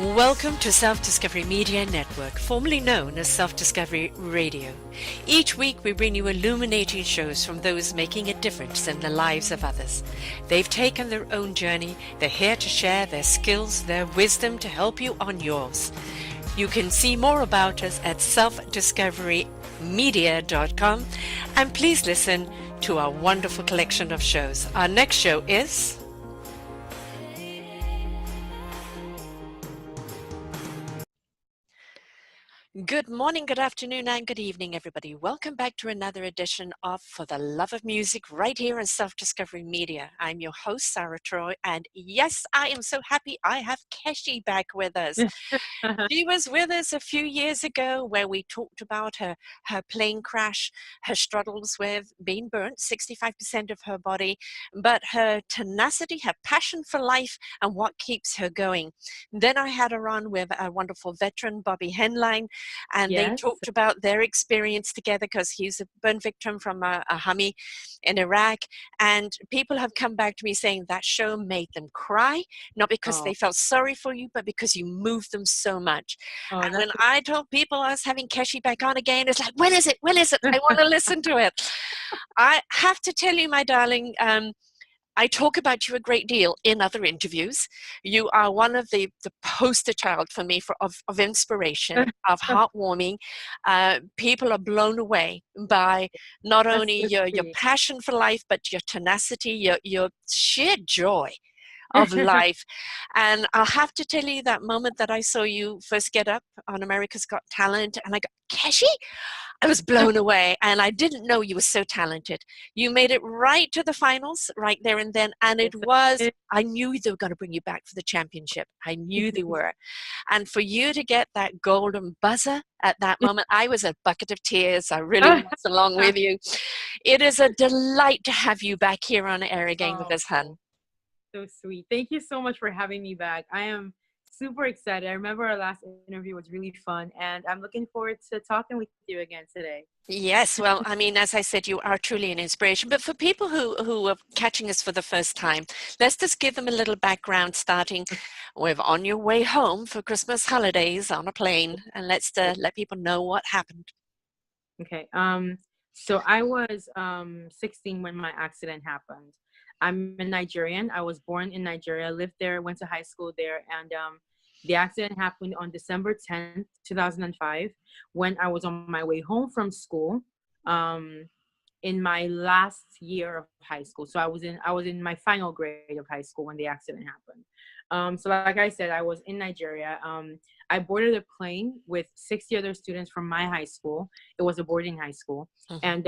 Welcome to Self-Discovery Media Network, formerly known as Self-Discovery Radio. Each week we bring you illuminating shows from those making a difference in the lives of others. They've taken their own journey. They're here to share their skills, their wisdom to help you on yours. You can see more about us at selfdiscoverymedia.com, and please listen to our wonderful collection of shows. Our next show is... Good morning, good afternoon, and good evening, everybody. Welcome back to another edition of For the Love of Music right here on Self-Discovery Media. I'm your host, Sara Troy, and yes, I am so happy I have Kechi back with us. She was with us a few years ago where we talked about her plane crash, her struggles with being burnt, 65% of her body, but her tenacity, her passion for life, and what keeps her going. Then I had her on with a wonderful veteran, Bobby Henline, and they talked about their experience together because he's a burn victim from a Hummy in Iraq. And people have come back to me saying that show made them cry, not because they felt sorry for you, but because you moved them so much. And when I told people I was having Kechi back on again, it's like, when is it? When is it? I want to listen to it. I have to tell you, my darling, I talk about you a great deal in other interviews. You are one of the poster child for me of inspiration, of heartwarming. People are blown away by not only your passion for life, but your tenacity, your sheer joy of life. And I'll have to tell you that moment that I saw you first get up on America's Got Talent, and I go, Kechi? I was blown away, and I didn't know you were so talented. You made it right to the finals right there and then, and it was, I knew they were going to bring you back for the championship. I knew they were. And for you to get that golden buzzer at that moment, I was a bucket of tears. I really was along with you. It is a delight to have you back here on air again with us, hun. So sweet. Thank you so much for having me back. I am super excited. I remember our last interview was really fun, and I'm looking forward to talking with you again today. Yes, well, I mean, as I said, you are truly an inspiration. But for people who are catching us for the first time, let's just give them a little background, starting with on your way home for Christmas holidays on a plane, and let's let people know what happened. Okay. So I was 16 when my accident happened. I'm a Nigerian. I was born in Nigeria, lived there, went to high school there, and the accident happened on December 10th, 2005, when I was on my way home from school, in my last year of high school. So I was in my final grade of high school when the accident happened. So like I said, I was in Nigeria. I boarded a plane with 60 other students from my high school. It was a boarding high school, and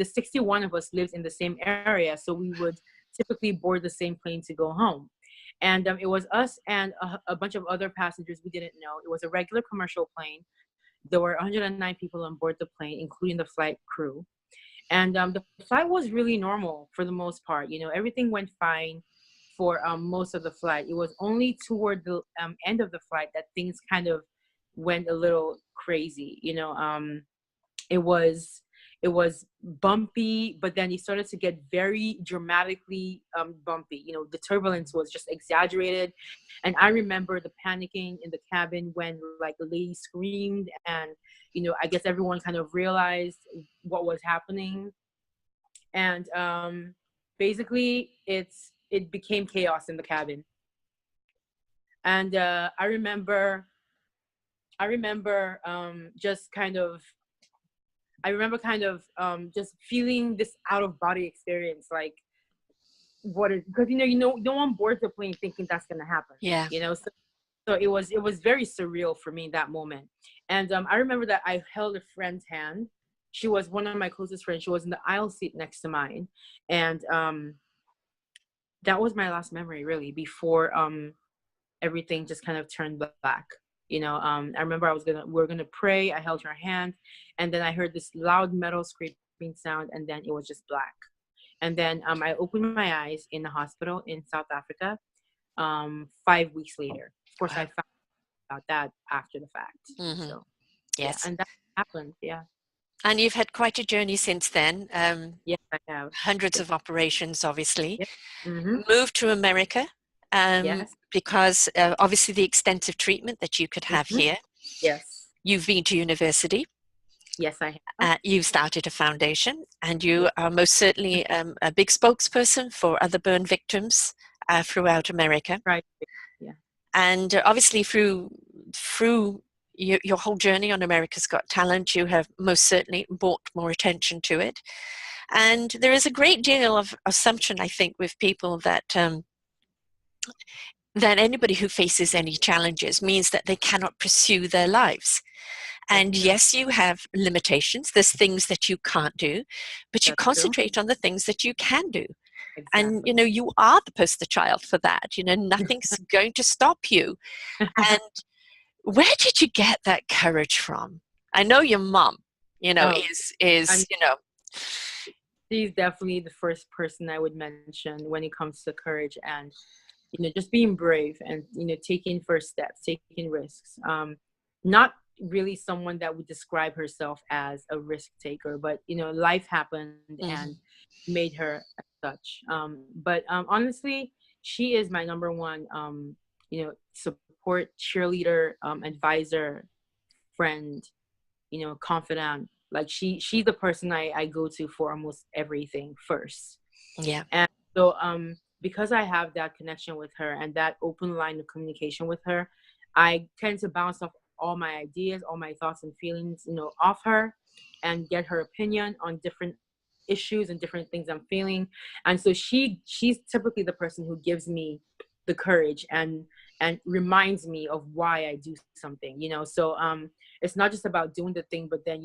61 of us lived in the same area, so we would typically board the same plane to go home. And it was us and a bunch of other passengers we didn't know. It was a regular commercial plane. There were 109 people on board the plane, including the flight crew. And the flight was really normal for the most part. You know, everything went fine for most of the flight. It was only toward the end of the flight that things kind of went a little crazy. You know, it was bumpy, but then it started to get very dramatically bumpy. You know, the turbulence was just exaggerated. And I remember the panicking in the cabin when like the lady screamed, and, you know, I guess everyone kind of realized what was happening. And basically it became chaos in the cabin. And I remember just kind of just feeling this out of body experience, like because no one boards the plane thinking that's gonna happen. Yeah. You know, so it was very surreal for me that moment. And I remember that I held a friend's hand. She was one of my closest friends. She was in the aisle seat next to mine, and that was my last memory really before everything just kind of turned black. You know, I remember we were gonna pray. I held her hand, and then I heard this loud metal scraping sound, and then it was just black. And then I opened my eyes in the hospital in South Africa 5 weeks later. Of course, I found out that after the fact. So, yes, yeah, and that happened. Yeah. And you've had quite a journey since then. Yes, I have. Hundreds of operations, obviously. Yep. Moved to America. Yes. because obviously the extensive treatment that you could have Mhm. here. Yes. You've been to university. Yes, I have. You've started a foundation, and you Yeah. are most certainly a big spokesperson for other burn victims throughout America. Right. Yeah. And obviously, through your whole journey on America's Got Talent, you have most certainly brought more attention to it. And there is a great deal of assumption, I think, with people that anybody who faces any challenges means that they cannot pursue their lives. And Definitely. yes, you have limitations. There's things that you can't do, but you That's true. concentrate on the things that you can do. And, Exactly. you are the poster child for that. Nothing's going to stop you. And where did you get that courage from? I know your mom, Oh, I is, mean, she's definitely the first person I would mention when it comes to courage and, just being brave and, taking first steps, taking risks. Not really someone that would describe herself as a risk taker, but, life happened and Mhm. made her as such. But honestly, she is my number one, support, cheerleader, advisor, friend, confidant. Like she's the person I go to for almost everything first. Yeah. And so because I have that connection with her and that open line of communication with her, I tend to bounce off all my ideas, all my thoughts and feelings, off her and get her opinion on different issues and different things I'm feeling. And so she's typically the person who gives me the courage and reminds me of why I do something, So it's not just about doing the thing, but then,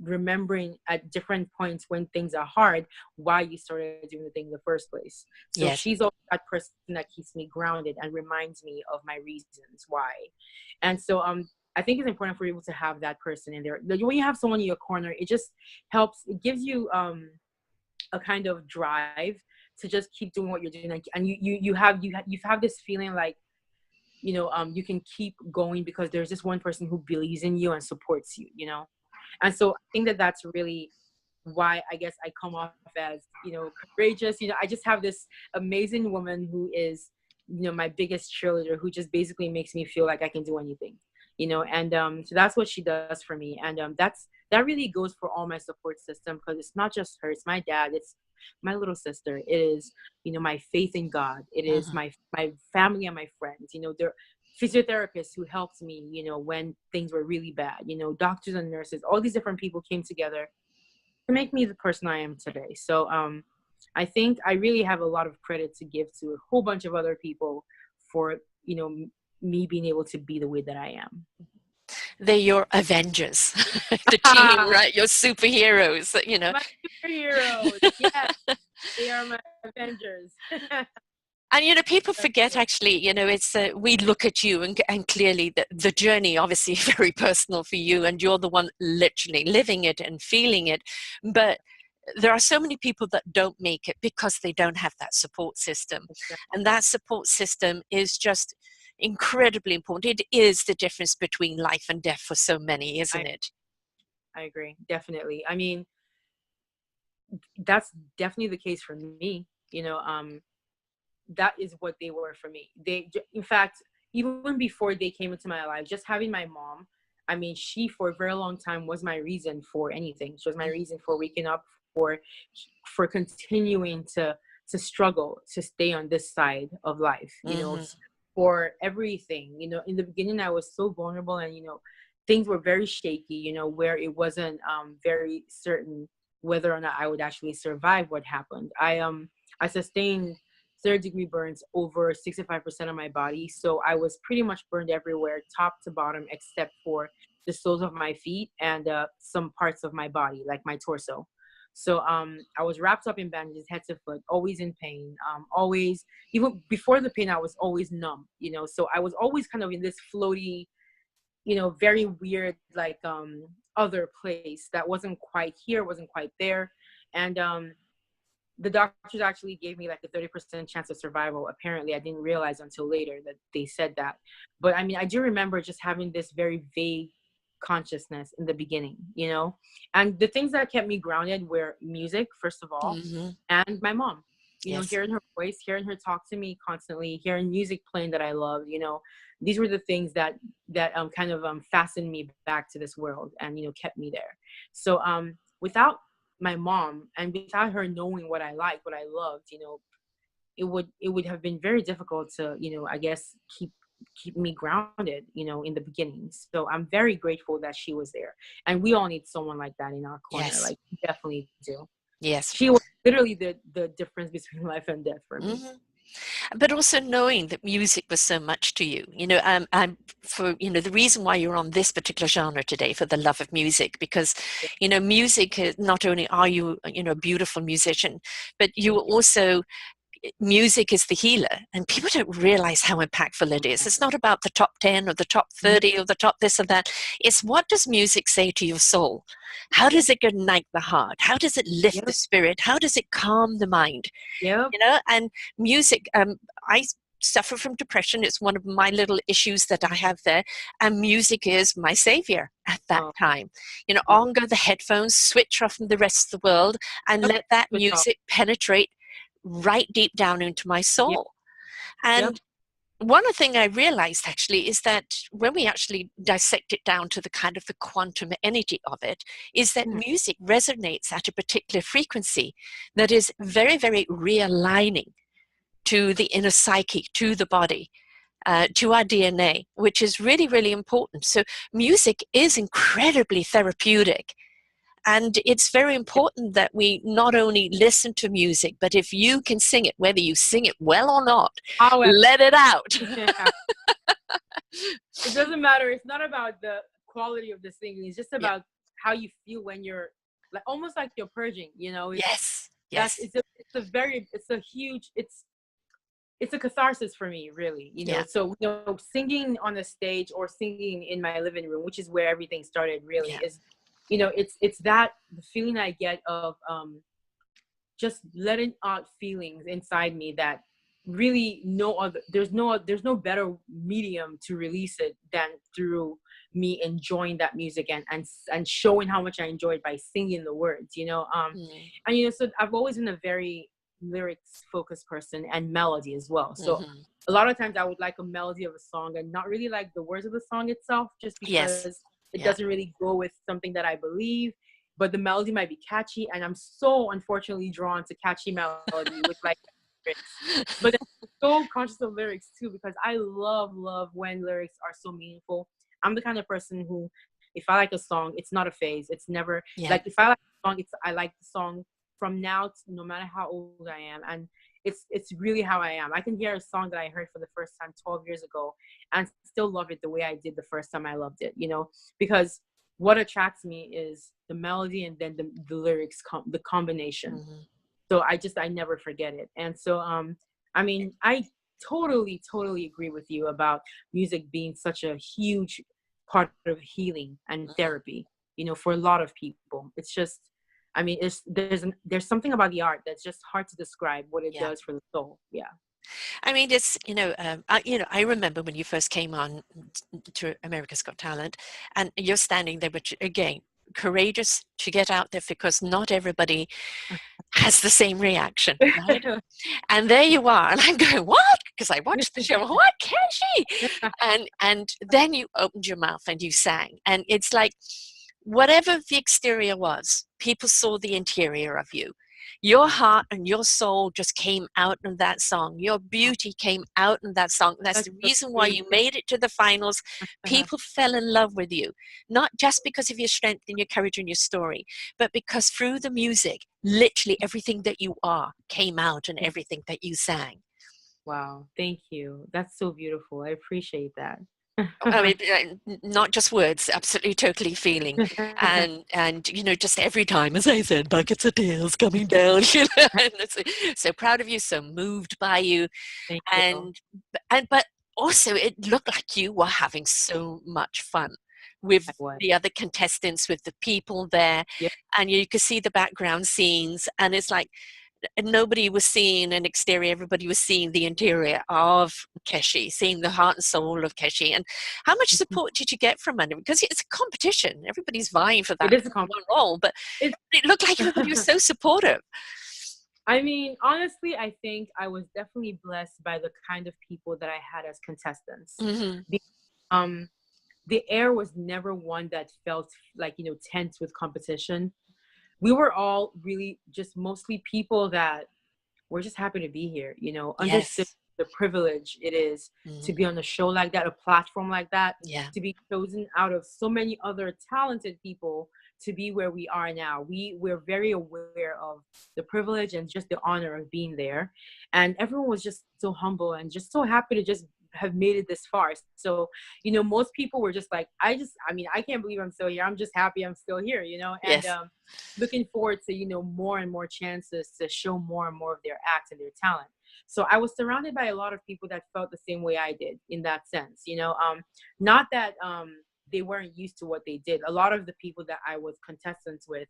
remembering at different points when things are hard, why you started doing the thing in the first place. So Yes. she's always that person that keeps me grounded and reminds me of my reasons why. And so I think it's important for people to have that person in there. When you have someone in your corner, it just helps. It gives you a kind of drive to just keep doing what you're doing, and you have this feeling like you can keep going because there's just one person who believes in you and supports you. And so I think that that's really why I guess I come off as courageous. I just have this amazing woman who is my biggest cheerleader, who just basically makes me feel like I can do anything. And so that's what she does for me. And that really goes for all my support system, because it's not just her, it's my dad, it's my little sister, it is my faith in God, it is Mhm. my family and my friends. They're physiotherapists who helped me when things were really bad. Doctors and nurses, all these different people came together to make me the person I am today. So I think I really have a lot of credit to give to a whole bunch of other people for me being able to be the way that I am. They're your Avengers, the team, right? Your superheroes. My superheroes, yes, they are my Avengers. And people forget, Definitely. actually, it's we look at you, and clearly the journey, obviously, very personal for you, and you're the one literally living it and feeling it. But there are so many people that don't make it because they don't have that support system, and Exactly. that support system is just incredibly important. It is the difference between life and death for so many, I, isn't it? I agree. Definitely. I mean, that's definitely the case for me. That is what they were for me. In fact, even before they came into my life, just having my mom, I mean, she for a very long time was my reason for anything. She was my reason for waking up, for for continuing to struggle to stay on this side of life, Mm-hmm. for everything. In the beginning I was so vulnerable, and things were very shaky, where it wasn't very certain whether or not I would actually survive what happened. I sustained third-degree burns over 65% of my body. So I was pretty much burned everywhere, top to bottom, except for the soles of my feet and some parts of my body, like my torso. So I was wrapped up in bandages, head to foot, always in pain, always, even before the pain, I was always numb, so I was always kind of in this floaty, very weird, like other place that wasn't quite here, wasn't quite there. And the doctors actually gave me like a 30% chance of survival. Apparently, I didn't realize until later that they said that. But I mean, I do remember just having this very vague consciousness in the beginning, And the things that kept me grounded were music, first of all, Mm-hmm. and my mom. You know, Yes. hearing her voice, hearing her talk to me constantly, hearing music playing that I love, you know, these were the things that kind of fastened me back to this world and, you know, kept me there. So without my mom and without her knowing what I liked, what I loved, you know, it would have been very difficult to, you know, I guess keep me grounded, you know, in the beginning. So I'm very grateful that she was there. And we all need someone like that in our corner. Yes. Like, we definitely do. Yes. She was literally the difference between life and death for me. Hmm. But also knowing that music was so much to you, you know, I'm for, you know, the reason why you're on this particular genre today, for the love of music, because, Yeah. you know, music, not only are you, you know, a beautiful musician, but you Thank are also, music is the healer, and people don't realize how impactful it is. you. It's not about the top 10 or the top Mhm. 30 or the top this or that. It's, what does music say to your soul? How does it ignite the heart? How does it lift the Yep. spirit? How does it calm the mind? Yep. You know, and music, I suffer from depression. It's one of my little issues that I have there, and music is my savior at that Oh, time. You know, yeah. on go the headphones, switch off from the rest of the world, and Yep. let that Good job. music penetrate right deep down into my Yep. soul. Yep. And one of the things I realized actually is that when we actually dissect it down to the kind of the quantum energy of it, is that Mm. music resonates at a particular frequency that is very, very realigning to the inner psyche, to the body, to our DNA, which is really, really important. So music is incredibly therapeutic. And it's very Yep. important that we not only listen to music, but if you can sing it, whether you sing it well or not, However, let it out. yeah, it doesn't matter. It's not about the quality of the singing. It's just Yeah. about how you feel when you're like almost like you're purging. You know, Yes. that's Yes. it's a huge it's a catharsis for me, really. You know, Yeah. so you know, singing on a stage or singing in my living room, which is where everything started, really Yeah. is, you know, it's that the feeling I get of just letting out feelings inside me that really no other there's no better medium to release it than through me enjoying that music and showing how much I enjoy it by singing the words, you know. Mm. And you know, so I've always been a very lyrics focused person and melody as well. So Mm-hmm. a lot of times I would like a melody of a song and not really like the words of the song itself, just Yes. because it Yeah. doesn't really go with something that I believe, but the melody might be catchy, and I'm so unfortunately drawn to catchy melody with like lyrics. But I'm so conscious of lyrics too, because I love when lyrics are so meaningful. I'm the kind of person who, if I like a song, it's not a phase. It's never Yeah. like, if I like a song, it's I like the song from now to no matter how old I am. And it's really how I am. I can hear a song that I heard for the first time 12 years ago and still love it the way I did the first time I loved it, you know, because what attracts me is the melody and then the lyrics, the combination. Mm-hmm. So I never forget it. And so I mean, I totally agree with you about music being such a huge part of healing and Mm-hmm. therapy, you know, for a lot of people. It's just, I mean, there's something about the art that's just hard to describe what it Yeah. does for the soul. Yeah. I mean, it's, you know, I remember when you first came on to America's Got Talent, and you're standing there, but again, courageous to get out there, because not everybody has the same reaction, right? And there you are, and I'm going, what? Because I watched the show. What, Kechi? And then you opened your mouth and you sang, and it's like, whatever the exterior was, people saw the interior of you. Your heart and your soul just came out in that song. Your beauty came out in that song. That's That's the so reason why sweet. you made it to the finals. People fell in love with you, not just because of your strength and your courage and your story, but because through the music, literally everything that you are came out and everything that you sang. Wow, thank you. That's so beautiful. I appreciate that. I mean, not just words, absolutely, totally feeling, and you know, just every time, as I said, buckets of tears coming down. You know, and so proud of you, so moved by you, Thank you. and but also it looked like you were having so much fun I with was. the other contestants, with the people there, Yep. and you could see the background scenes, and it's like, and nobody was seeing an exterior, everybody was seeing the interior of Kechi, seeing the heart and soul of Kechi. And how much support did you get from London? Because it's a competition, everybody's vying for It that is a compliment. one role, but It's it looked like everybody was so supportive. I mean, honestly, I think I was definitely blessed by the kind of people that I had as contestants. Hmm. Be- Um, the air was never one that felt like, tense with competition. We were all really just mostly people that we're just happy to be here, understood Yes. the privilege it is to Mm. be on a show like that, a platform like that, Yeah. to be chosen out of so many other talented people to be where we are now. We're very aware of the privilege and just the honor of being there. And everyone was just so humble and just so happy to just have made it this far. So, most people were just like, I mean, I can't believe I'm still here. I'm just happy I'm still here, and Yes. looking forward to more and more chances to show more and more of their act and their talent. So I was surrounded by a lot of people that felt the same way I did in that sense. Not that they weren't used to what they did. A lot of the people that I was contestants with,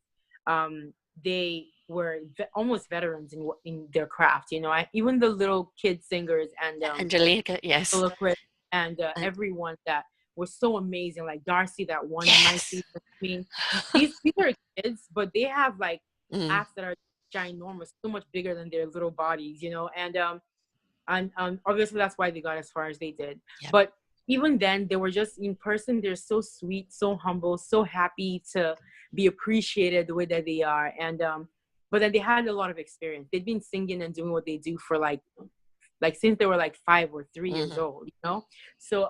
they were almost veterans in their craft. Even the little kid singers and Angelica, yes. Chris and And everyone that was so amazing, like Darcy that won in my yes. season. I mean, these are kids, but they have like Mm. acts that are ginormous, so much bigger than their little bodies, and obviously that's why they got as far as they did. Yeah. But even then, they were just in person. They're so sweet, so humble, so happy to be appreciated the way that they are, and but then they had a lot of experience. They'd been singing and doing what they do for like since they were like 5 or 3 years Hmm. old, so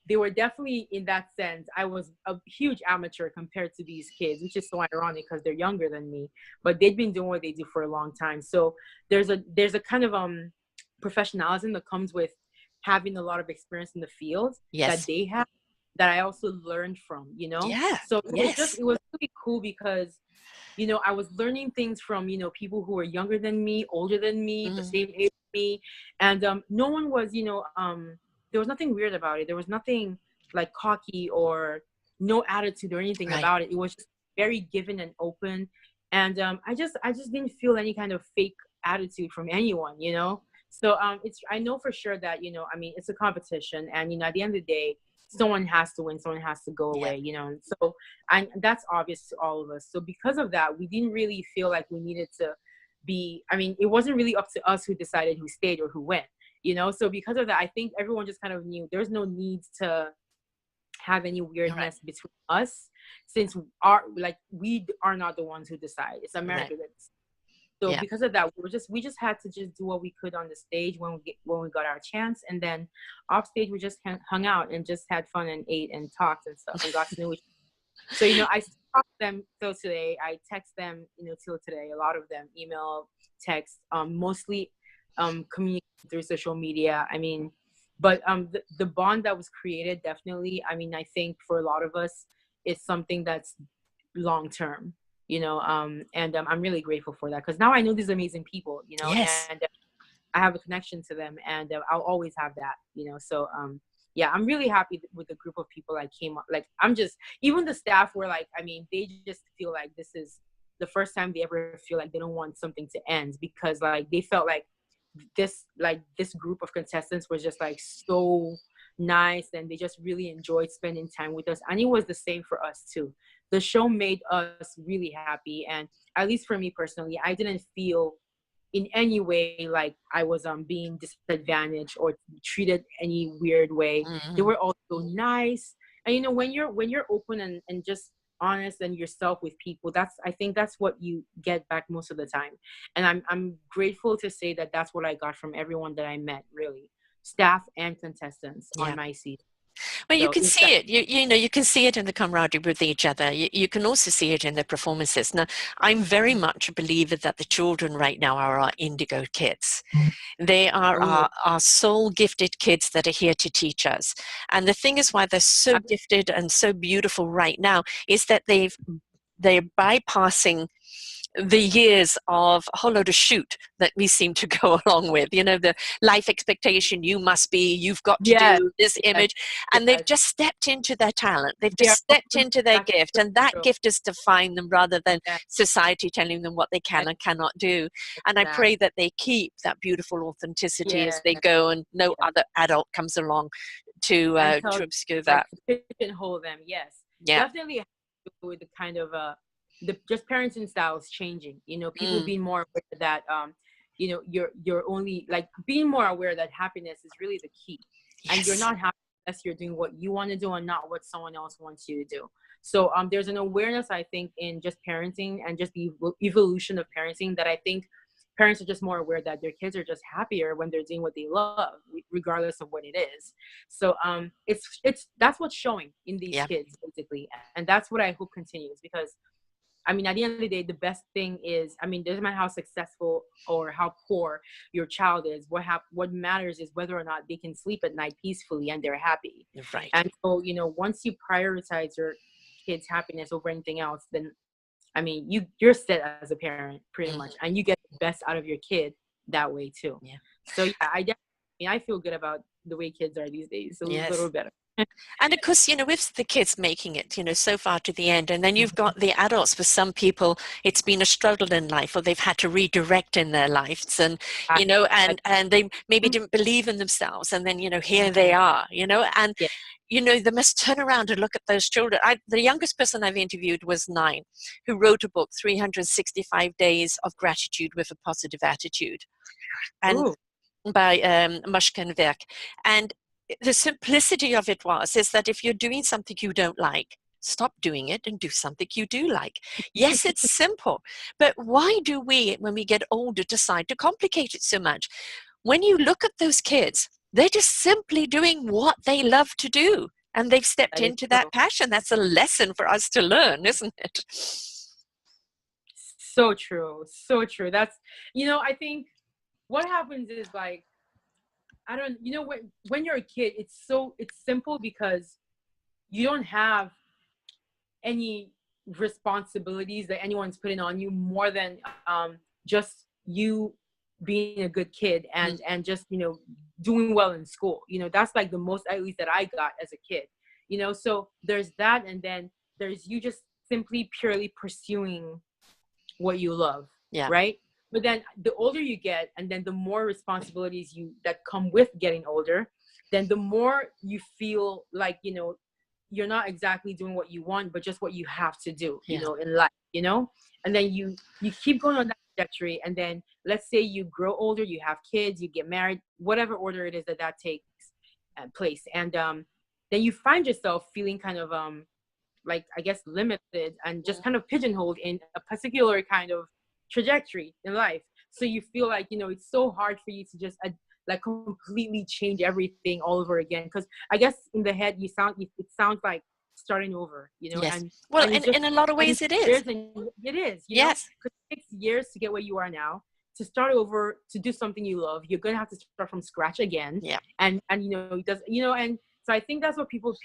they were definitely, in that sense, I was a huge amateur compared to these kids, which is so ironic because they're younger than me, but they'd been doing what they do for a long time. So there's a kind of professionalism that comes with having a lot of experience in the field that Yes. they have, that I also learned from. Yeah. So Yes. it was really cool because I was learning things from, people who were younger than me, older than me, the Hmm. same age as me. And no one was, there was nothing weird about it. There was nothing like cocky or no attitude or anything Right. about it. It was just very given and open. And I just didn't feel any kind of fake attitude from anyone. So I know for sure that, I mean, it's a competition, and at the end of the day, someone has to win, someone has to go Yeah. away. So that's obvious to all of us. So because of that, we didn't really feel like we needed to I mean, it wasn't really up to us who decided who stayed or who went. So because of that, I think everyone just kind of knew there's no need to have any Right. weirdness between us, since we are not the ones who decide. It's Right. America that's. So Yeah. because of that, we just had to just do what we could on the stage when we got our chance, and then off stage we just hung out and just had fun and ate and talked and stuff and got to know each other. So I still talk to them till today. I text them till today. A lot of them email, text, mostly communicate through social media. I mean, but the bond that was created, definitely, I mean, I think for a lot of us, it's something that's long term, and I'm really grateful for that, because now I know these amazing people, Yes. and I have a connection to them, and I'll always have that. So yeah, I'm really happy with the group of people I came up. Like, I'm just, even the staff were like, I mean, they just feel like this is the first time they ever feel like they don't want something to end, because like they felt like this group of contestants was just like so nice, and they just really enjoyed spending time with us, and it was the same for us too. The show made us really happy, and at least for me personally, I didn't feel in any way like I was being disadvantaged or treated any weird way. They Hmm. were all so nice. And when you're open and just honest and yourself with people, I think that's what you get back most of the time. And I'm grateful to say that that's what I got from everyone that I met, really, staff and contestants on Yeah. my season. Well, you So can see it. You can see it in the camaraderie with each other. You can also see it in the performances. Now, I'm very much a believer that the children right now are our indigo kids. They are oh yeah, our soul gifted kids that are here to teach us. And the thing is why they're so gifted and so beautiful right now is that they're bypassing the years of a whole load of shoot that we seem to go along with, the life expectation, you've got to yes, do this yes, image. And they've yes. just stepped into their talent. They've They just are stepped open into their back gift. to And that the gift is defined them rather than yes, society telling them what they can and cannot do. And I pray exactly. that they keep that beautiful authenticity as Yeah, they go, and no yeah. other adult comes along And to tell obscure like that. to pigeonhole them. Yes, Yeah. definitely have to do with the kind of the just parenting styles changing. People Mm, being more aware that you're only like being more aware that happiness is really the key, and you're yes. not happy unless you're doing what you want to do and not what someone else wants you to do. So there's an awareness, I think, in just parenting and just the evolution of parenting, that I think parents are just more aware that their kids are just happier when they're doing what they love, regardless of what it is. So it's that's what's showing in these Yeah. kids basically, and that's what I hope continues, because I mean, at the end of the day, the best thing is, I mean, doesn't matter how successful or how poor your child is. What matters is whether or not they can sleep at night peacefully and they're happy. Right. And so, once you prioritize your kid's happiness over anything else, then I mean, you're set as a parent pretty much, Hmm. and you get the best out of your kid that way too. Yeah. So yeah, I feel good about the way kids are these days, a little Yes. better. And of course, with the kids making it, so far to the end, and then you've got the adults. For some people, it's been a struggle in life, or they've had to redirect in their lives, and I, I, and they maybe didn't believe in themselves, and then here they Mhm. are, and Yeah. they must turn around and look at those children. The youngest person I've interviewed was 9, who wrote a book, 365 Days of Gratitude with a Positive Attitude, and Ooh, by Mushkin Verk. And the simplicity of it is that if you're doing something you don't like, stop doing it and do something you do like. Yes, it's simple, but why do we, when we get older, decide to complicate it so much? When you look at those kids, they're just simply doing what they love to do, and they've stepped that is into true. that passion. That's a lesson for us to learn, isn't it? So true. So true. I think what happens is, like, I don't, when you're a kid, it's simple because you don't have any responsibilities that anyone's putting on you more than just you being a good kid and just doing well in school. That's like the most, at least, that I got as a kid. So there's that, and then there's you just simply purely pursuing what you love, Yeah. right? But then the older you get, and then the more responsibilities you that come with getting older, then the more you feel like you're not exactly doing what you want, but just what you have to do, Yeah. in life, and then you keep going on that trajectory, and then let's say you grow older, you have kids, you get married, whatever order it is that takes place, and then you find yourself feeling kind of like, I guess, limited and just kind of pigeonholed in a particular kind of trajectory in life. So you feel like it's so hard for you to just like completely change everything all over again, because I guess in the head it sounds like starting over, Yes. and Well, it's just in a lot of and ways it is. years, and it is, Yes. because it takes years to get where you are now. To start over, to do something you love, you're gonna have to start from scratch again, Yeah. and it does, and so I think that's what people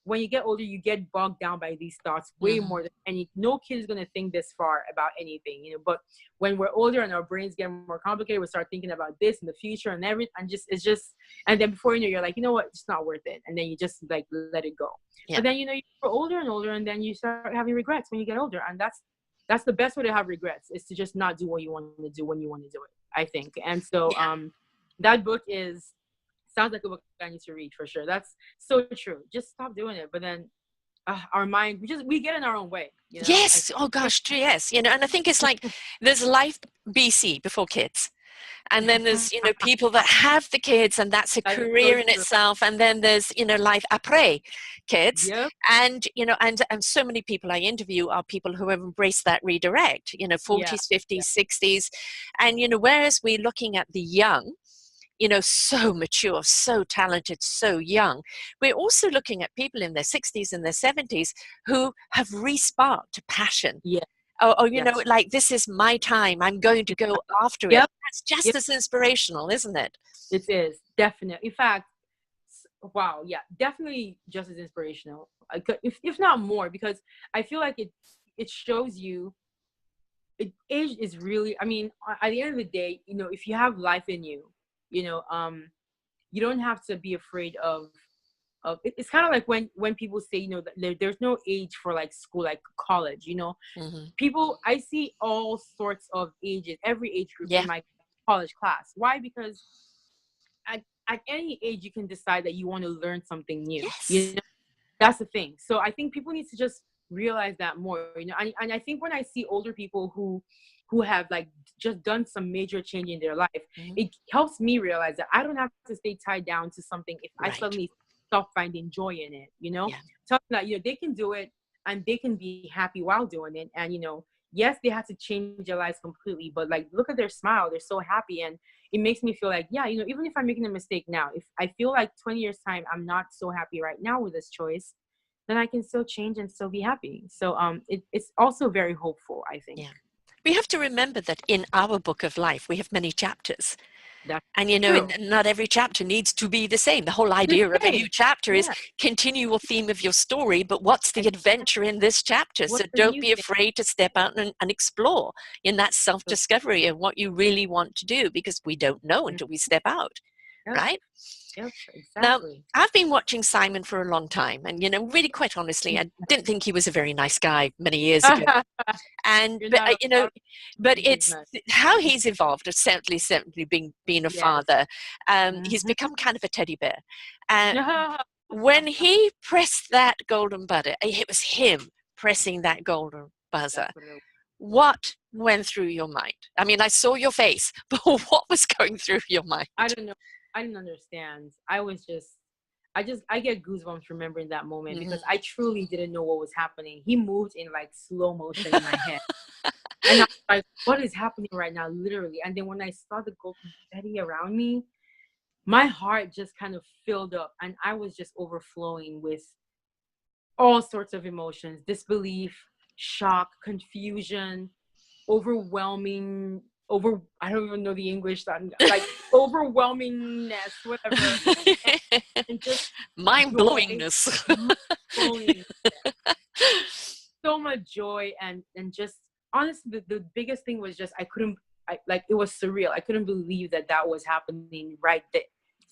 when you get older, you get bogged down by these thoughts way more than any. No kid is gonna think this far about anything, But when we're older and our brains get more complicated, we start thinking about this in the future and everything, and it's just, and then before you know, you're like, you know what, it's not worth it, and then you just like let it go. Yeah. But then you grow older and older, and then you start having regrets when you get older, and that's the best way to have regrets, is to just not do what you want to do when you want to do it, I think. And so Yeah. that book sounds like a book I need to read for sure. That's so true. Just stop doing it. But then our mind, we get in our own way, I Yes. Oh gosh, yes. And I think it's like there's life BC before kids. And then there's, people that have the kids, and that's a That is so career in true. itself. And then there's, life après kids. Yep. And so many people I interview are people who have embraced that redirect, Yeah. 40s, 50s, 60s. And, whereas we're looking at the young, so mature, so talented, so young. We're also looking at people in their 60s and their 70s who have resparked passion. Yeah. Or Yes. like, this is my time, I'm going to go after it. Yep. That's just Yep. as inspirational, isn't it? It is definitely. In fact, wow. Yeah. Definitely just as inspirational, if not more, because I feel like it shows you. Age is really. I mean, at the end of the day, if you have life in you, you don't have to be afraid of it's kind of like when people say that there's no age for like school, like college, Mm-hmm. people, I see all sorts of ages, every age group Yeah. in my college class. Why? Because at any age you can decide that you want to learn something new, Yes. that's the thing. So I think people need to just realize that more, and I think when I see older people who have like just done some major change in their life, Mhm. it helps me realize that I don't have to stay tied down to something if I Right. suddenly stop finding joy in it, Yeah. tell them that, they can do it and they can be happy while doing it. And, yes, they had to change their lives completely, but like, look at their smile. They're so happy. And it makes me feel like, yeah, even if I'm making a mistake now, if I feel like 20 years time, I'm not so happy right now with this choice, then I can still change and still be happy. So it's also very hopeful, I think. Yeah. We have to remember that in our book of life, we have many chapters. That's And true. not every chapter needs to be the same. The whole The idea of a new same. chapter is Yeah. continual theme of your story, but what's the And adventure in this chapter? So what's the don't new be thing? afraid to step out and explore in that self-discovery of what you really want to do, because we don't know Mm, until we step out, yep. right? Yep. Now, Exactly. I've been watching Simon for a long time, and really, quite honestly, I didn't think he was a very nice guy many years ago. And You're not allowed but to think it's much. how he's evolved. Certainly being a Yes. father. He's Mhm. become kind of a teddy bear. When he pressed that golden button, it was him pressing that golden buzzer. That's what it was. What went through your mind? I mean, I saw your face, but what was going through your mind? I don't know. I didn't understand. I get goosebumps remembering that moment Mhm. because I truly didn't know what was happening. He moved in like slow motion in my head. And I was like, what is happening right now? Literally. And then when I saw the gold confetti around me, my heart just kind of filled up and I was just overflowing with all sorts of emotions: disbelief, shock, confusion, overwhelming, I don't even know the English, like overwhelmingness, whatever, and just Mind joy, blowingness. blowing, so much joy, and just honestly, the biggest thing was just like it was surreal. I couldn't believe that that was happening right there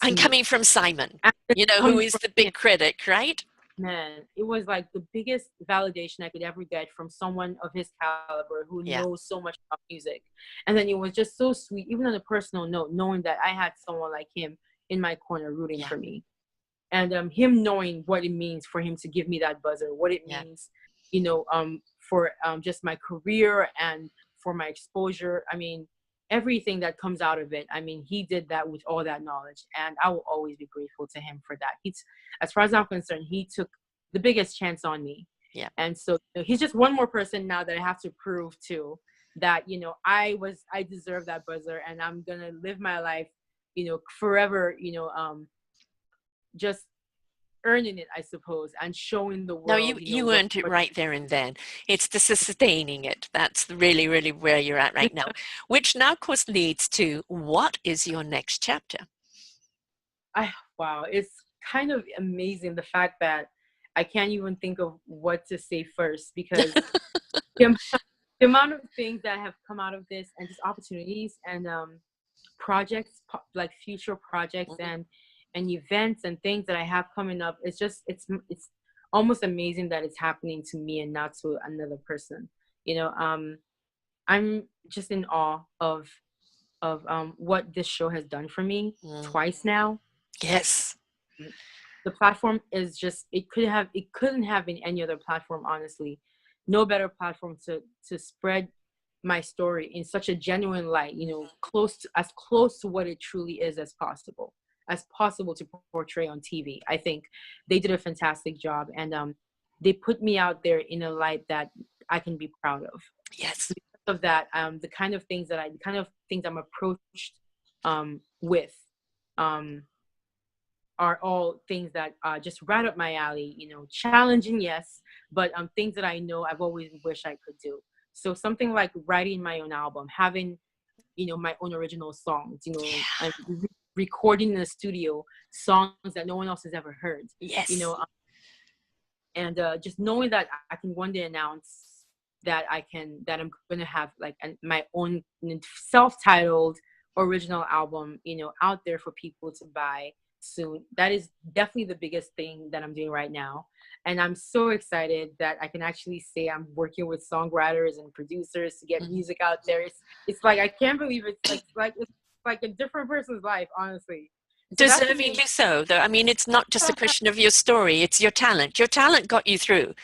to And me. coming from Simon, And who coming is from the him, big critic, right? man, it was like the biggest validation I could ever get from someone of his caliber who Yeah, knows so much about music. And then it was just so sweet, even on a personal note, knowing that I had someone like him in my corner rooting yeah, for me. And him knowing what it means for him to give me that buzzer, what it yeah. means, for just my career and for my exposure. I mean, everything that comes out of it. I mean, he did that with all that knowledge, and I will always be grateful to him for that. As far as I'm concerned, he took the biggest chance on me, Yeah. and so he's just one more person now that I have to prove to that I deserve that buzzer, and I'm gonna live my life, forever, just earning it, I suppose, and showing the No, world, you earned it what right there and then. It's the sustaining it. That's really, really where you're at right now. Which now, of course, leads to what is your next chapter? wow, it's kind of amazing the fact that I can't even think of what to say first because the, am- the amount of things that have come out of this and just opportunities and projects, like future projects Mhm. and events and things that I have coming up. It's almost amazing that it's happening to me and not to another person. I'm just in awe of what this show has done for me Mm. twice now. Yes. The platform is just it couldn't have been any other platform, honestly. No better platform to spread my story in such a genuine light, close to what it truly is as possible to portray on TV. I think they did a fantastic job, and they put me out there in a light that I can be proud of. Yes. Of that, the kind of things I'm approached with um are all things that just right up my alley. Challenging, yes, but things that I know I've always wished I could do. So something like writing my own album, having my own original songs, and recording in the studio songs that no one else has ever heard, you Yes. know, and just knowing that I can one day announce that I'm gonna have like my own self-titled original album, out there for people to buy soon. That is definitely the biggest thing that I'm doing right now, and I'm so excited that I can actually say I'm working with songwriters and producers to get Mhm. music out there. It's like I can't believe it's like a different person's life, honestly. So that's the main. Deservingly so, though. I mean, it's not just a question of your story, it's your talent. Your talent got you through.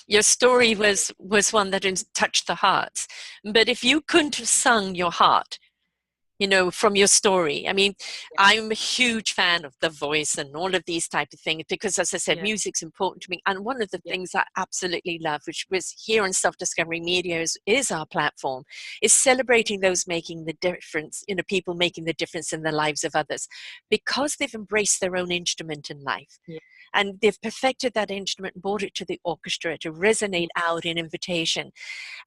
Your story was one that touched the hearts. But if you couldn't have sung your heart, you know, from your story. I mean, Yeah, I'm a huge fan of the voice and all of these type of things because, as I said, yeah, music's important to me. And one of the yeah, things I absolutely love, which was here in Self-Discovery Media, is our platform, is celebrating those making the difference, you know, people making the difference in the lives of others because they've embraced their own instrument in life. yeah, And they've perfected that instrument, brought it to the orchestra to resonate yeah, out in invitation.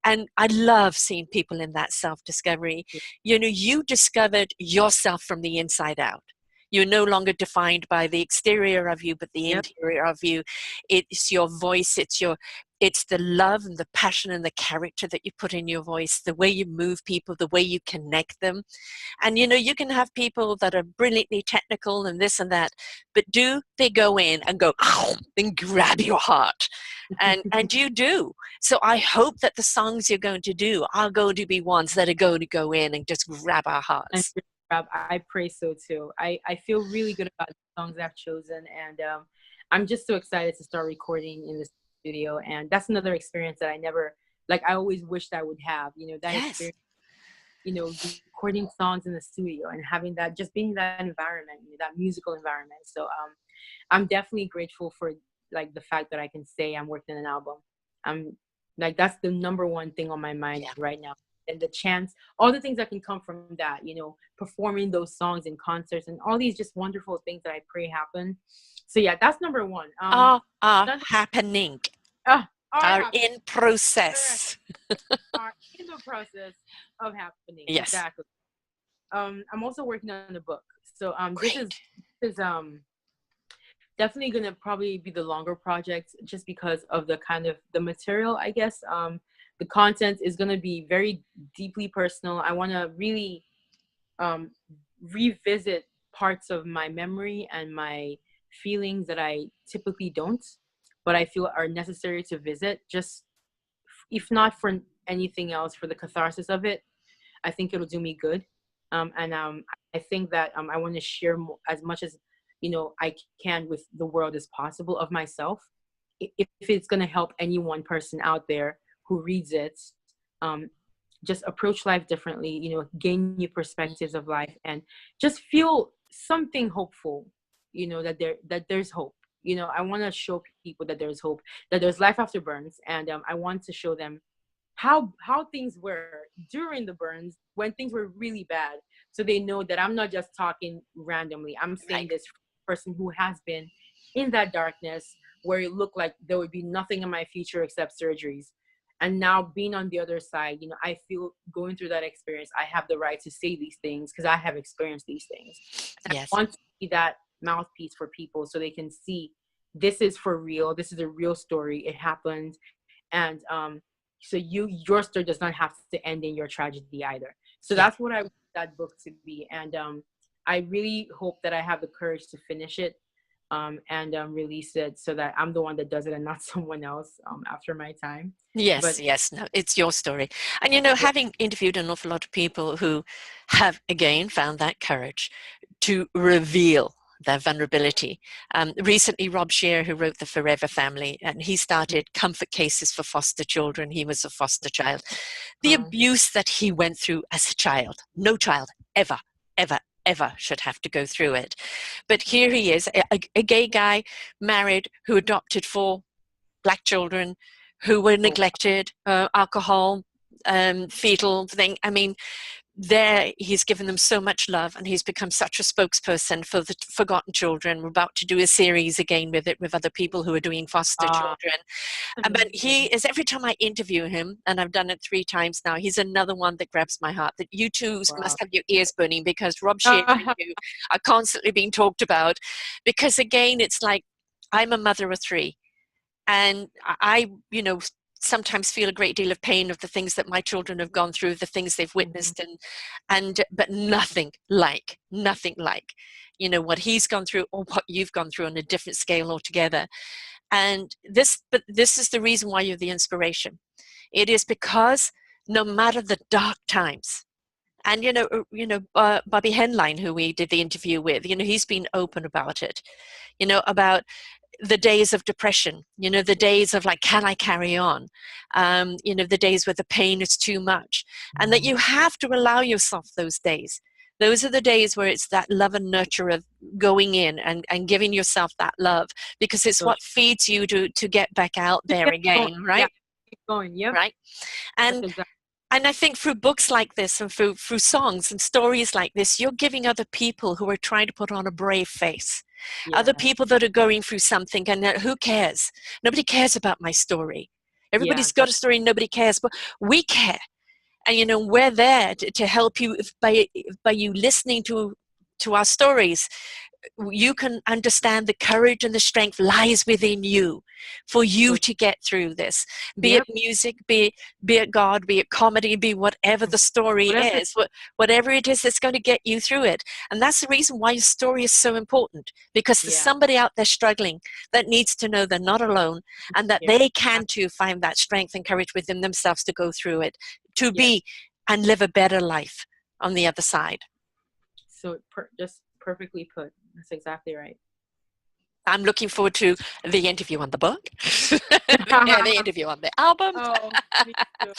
And I love seeing people in that self-discovery. yeah. You know, you discovered yourself from the inside out. You're no longer defined by the exterior of you, but the Yep. interior of you. It's your voice, it's the love and the passion and the character that you put in your voice, the way you move people, the way you connect them. And you know, you can have people that are brilliantly technical and this and that, but do they go in and go and grab your heart? And you do. So I hope that the songs you're going to do are going to be ones that are going to go in and just grab our And hearts. Rob, I pray so too. I feel really good about the songs I've chosen, and I'm just so excited to start recording in the studio. And that's another experience that I never, like, I always wished I would have. You know, that Yes. experience. You know, recording songs in the studio and having that, just being in that environment, you know, that musical environment. So I'm definitely grateful for like the fact that I can say I'm working on an album. I'm like, that's the number one thing on my mind Yeah. right now. And the chance, all the things that can come from that, you know, performing those songs in concerts and all these just wonderful things that I pray happen. So yeah, that's number one. Are Another, happening, are are happening. in Correct. process. Are in the process of happening. Yes. Exactly. I'm also working on a book. So Great. this is definitely gonna probably be the longer project just because of the kind of the material, I guess. The content is gonna be very deeply personal. I wanna really um revisit parts of my memory and my feelings that I typically don't, but I feel are necessary to visit, just if not for anything else, for the catharsis of it. I think it'll do me good. And I think that I want to share as much as I can with the world as possible of myself. If it's going to help any one person out there who reads it, um, just approach life differently. You know, gain new perspectives of life, and just feel something hopeful. You know that there's hope. You know, I want to show people that there's hope, that there's life after burns, and I want to show them how things were during the burns when things were really bad, so they know that I'm not just talking randomly. I'm saying Right. this person who has been in that darkness where it looked like there would be nothing in my future except surgeries, and now being on the other side, I feel going through that experience, I have the right to say these things because I have experienced these things. And I Yes. want to be that mouthpiece for people so they can see this is for real, this is a real story, it happened. And so your story does not have to end in your tragedy either. So Yeah. that's what I want that book to be. And I really hope that I have the courage to finish it, and release it so that I'm the one that does it and not someone else after my time. Yes, But yes, no, it's your story. And you know, yeah, having interviewed an awful lot of people who have again found that courage to reveal their vulnerability. Recently, Rob Shear, who wrote The Forever Family, and he started comfort cases for foster children. He was a foster child. The um, abuse that he went through as a child, no child ever, ever, ever should have to go through it. But here he is, a gay guy, married, who adopted four Black children who were oh, neglected, alcohol, fetal thing. I mean, there he's given them so much love, and he's become such a spokesperson for the forgotten children. We're about to do a series again with it with other people who are doing foster uh, children. But he amazing. is, every time I interview him, and I've done it 3 times now, he's another one that grabs my heart. That you two Wow. must have your ears burning because Rob Shear and you are constantly being talked about. Because again, it's like I'm a mother of three, and I, you know, sometimes feel a great deal of pain of the things that my children have gone through, the things they've Mhm. witnessed, and but nothing like, you know, what he's gone through or what you've gone through on a different scale altogether. And but this is the reason why you're the inspiration. It is because no matter the dark times, And Bobby Henline, who we did the interview with, he's been open about it, about the days of depression, the days of like, can I carry on? The days where the pain is too much, and that you have to allow yourself those days. Those are the days where it's that love and nurture of going in and giving yourself that love, because it's So what feeds you to get back out to there get going, again, yeah, right? keep going. Yep, Right. that's And exactly. and I think through books like this and through songs and stories like this, you're giving other people who are trying to put on a brave face, other Yeah, people that are going through something, and who cares? Nobody cares about my story. yeah, Everybody's got a story, nobody cares, but we care. And we're there to help you by you listening to our stories. You can understand the courage and the strength lies within you for you so to get through this, be it yep, music, be it God, be it comedy, be whatever the story whatever. is, whatever it is that's going to get you through it. And that's the reason why your story is so important, because there's Yeah, somebody out there struggling that needs to know they're not alone, and that yeah, they can too find that strength and courage within themselves to go through it, to yes. be and live a better life on the other side. So just perfectly put. That's exactly right. I'm looking forward to the interview on the book, the interview on the album. Oh, me too.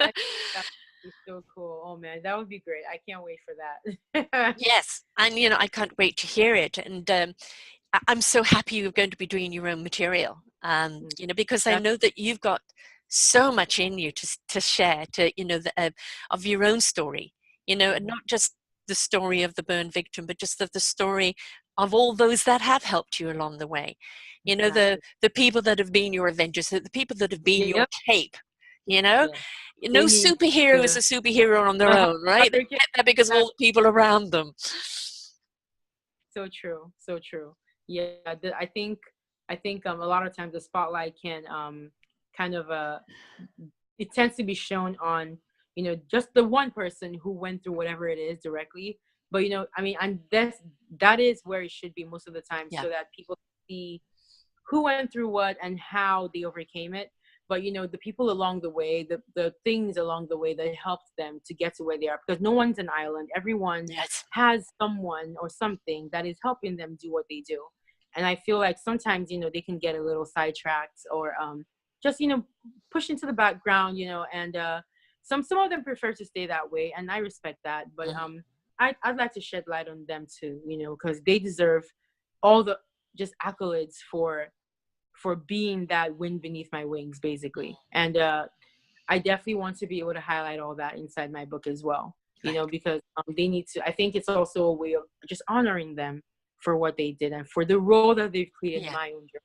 I think that would be so cool. Oh man, that would be great. I can't wait for that. Yes, and I can't wait to hear it. And I'm so happy you're going to be doing your own material. Mm, Because I that's know that you've got so much in you to share, of your own story. And mhm, not just the story of the burn victim, but just of the story of all those that have helped you along the way. The exactly. people that have been your Avengers, the people that have been your Yep. tape. You know, Yeah. no They need superhero is to. a superhero on their own, right? They Other kids. get there because of all the people around them. So true. So true. Yeah. I think a lot of times the spotlight can kind of it tends to be shown on just the one person who went through whatever it is directly. But I mean, that is where it should be most of the time, Yeah, so that people see who went through what and how they overcame it. But the people along the way, the things along the way that helped them to get to where they are, because no one's an island. Everyone yes, has someone or something that is helping them do what they do. And I feel like sometimes they can get a little sidetracked, or just pushed into the background, and some of them prefer to stay that way, and I respect that. But mhm, I'd like to shed light on them too, because they deserve all the just accolades for being that wind beneath my wings, basically. And I definitely want to be able to highlight all that inside my book as well, right. because they need to. I think it's also a way of just honoring them for what they did and for the role that they've played in Yeah, my own journey.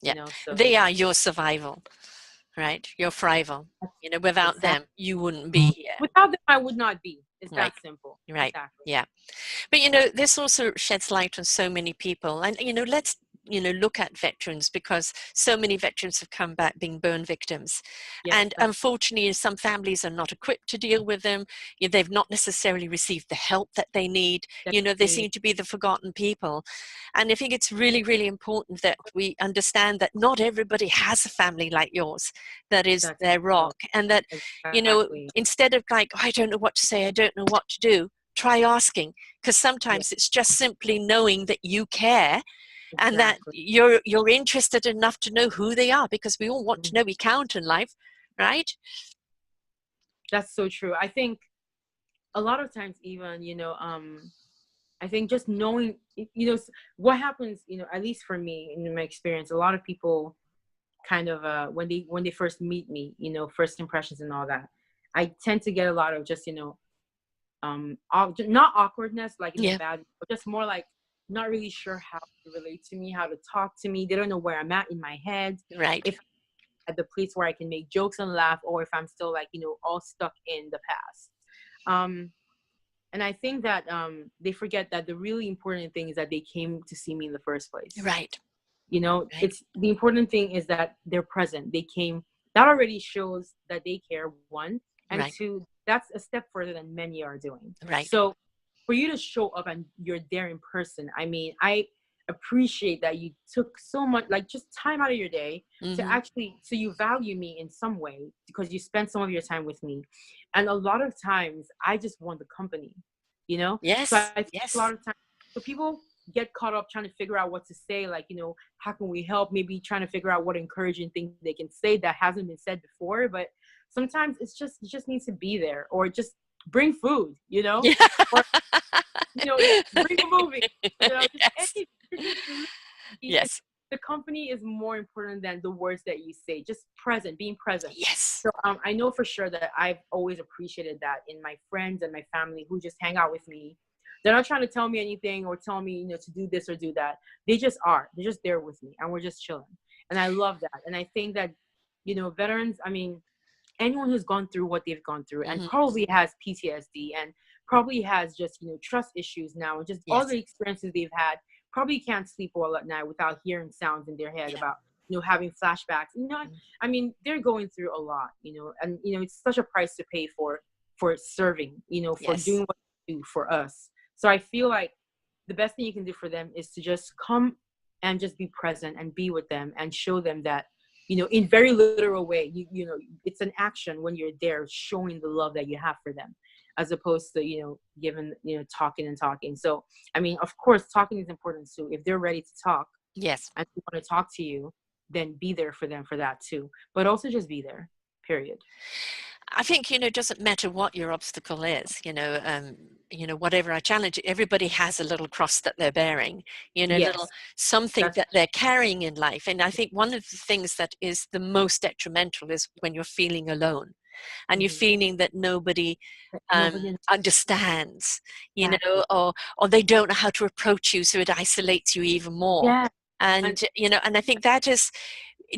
yeah. So They are your survival, right? Your thrival. Without them, exactly. you wouldn't be here. Without them, I would not be. It's Right, that simple. right. Exactly. Yeah. But this also sheds light on so many people. And let's look at veterans, because so many veterans have come back being burn victims. Yes, And unfortunately, some families are not equipped to deal with them. They've not necessarily received the help that they need. They definitely. seem to be the forgotten people. And I think it's really, really important that we understand that not everybody has a family like yours that is That's their true. rock. And that, Exactly. instead of like, "Oh, I don't know what to say, I don't know what to do," try asking, because Yeah, sometimes it's just simply knowing that you care, and that exactly. you're interested enough to know who they are, because we all want to Mhm. know we count in life, right? That's so true. I think a lot of times, even I think just knowing, what happens, at least for me in my experience, a lot of people kind of when they first meet me, first impressions and all that, I tend to get a lot of just not awkwardness like in a Yeah, bad, but just more like not really sure how to relate to me, how to talk to me. They don't know where I'm at in my head, right. if I'm at the place where I can make jokes and laugh, or if I'm still like all stuck in the past. um and I think that they forget that the really important thing is that they came to see me in the first place. Right, right, It's the important thing is that they're present. They came. That already shows that they care, one. And right, two, that's a step further than many are doing. right. So for you to show up and you're there in person, I mean, appreciate that you took so much, like, just time out of your day to Mm-hmm. actually, so you value me in some way because you spent some of your time with me. And a lot of times I just want the company, so Yes. I think a Yes. lot of times, so people get caught up trying to figure out what to say, like, how can we help, maybe trying to figure out what encouraging thing they can say that hasn't been said before. But sometimes it's just, you just need to be there, or just bring food, Yeah. or just bring a movie, just Yes. anything. Just it's, Yes. the company is more important than the words that you say. Just present, being present. Yes. So I know for sure that I've always appreciated that in my friends and my family who just hang out with me. They're not trying to tell me anything or tell me, to do this or do that. They just are. They're just there with me, and we're just chilling. And I love that. And I think that, veterans, I mean, anyone who's gone through what they've gone through and Mm-hmm. probably has PTSD and probably has just, trust issues now, and just all Yes. the experiences they've had, probably can't sleep well at night without hearing sounds in their head Yeah. about, having flashbacks. I mean, they're going through a lot, and, it's such a price to pay for serving, for Yes. doing what you do for us. So I feel like the best thing you can do for them is to just come and just be present and be with them and show them that, in very literal way, it's an action when you're there showing the love that you have for them, as opposed to, giving, talking and talking. So, I mean, of course, talking is important too. If they're ready to talk Yes. and they want to talk to you, then be there for them for that too. But also just be there, period. I think, it doesn't matter what your obstacle is, whatever our challenge, everybody has a little cross that they're bearing, little Yes, something that's that they're carrying in life. And I think one of the things that is the most detrimental is when you're feeling alone and you're mhm. feeling that nobody Nobody understands, exactly. or they don't know how to approach you. So it isolates you even more. Yeah, And, and and I think that is,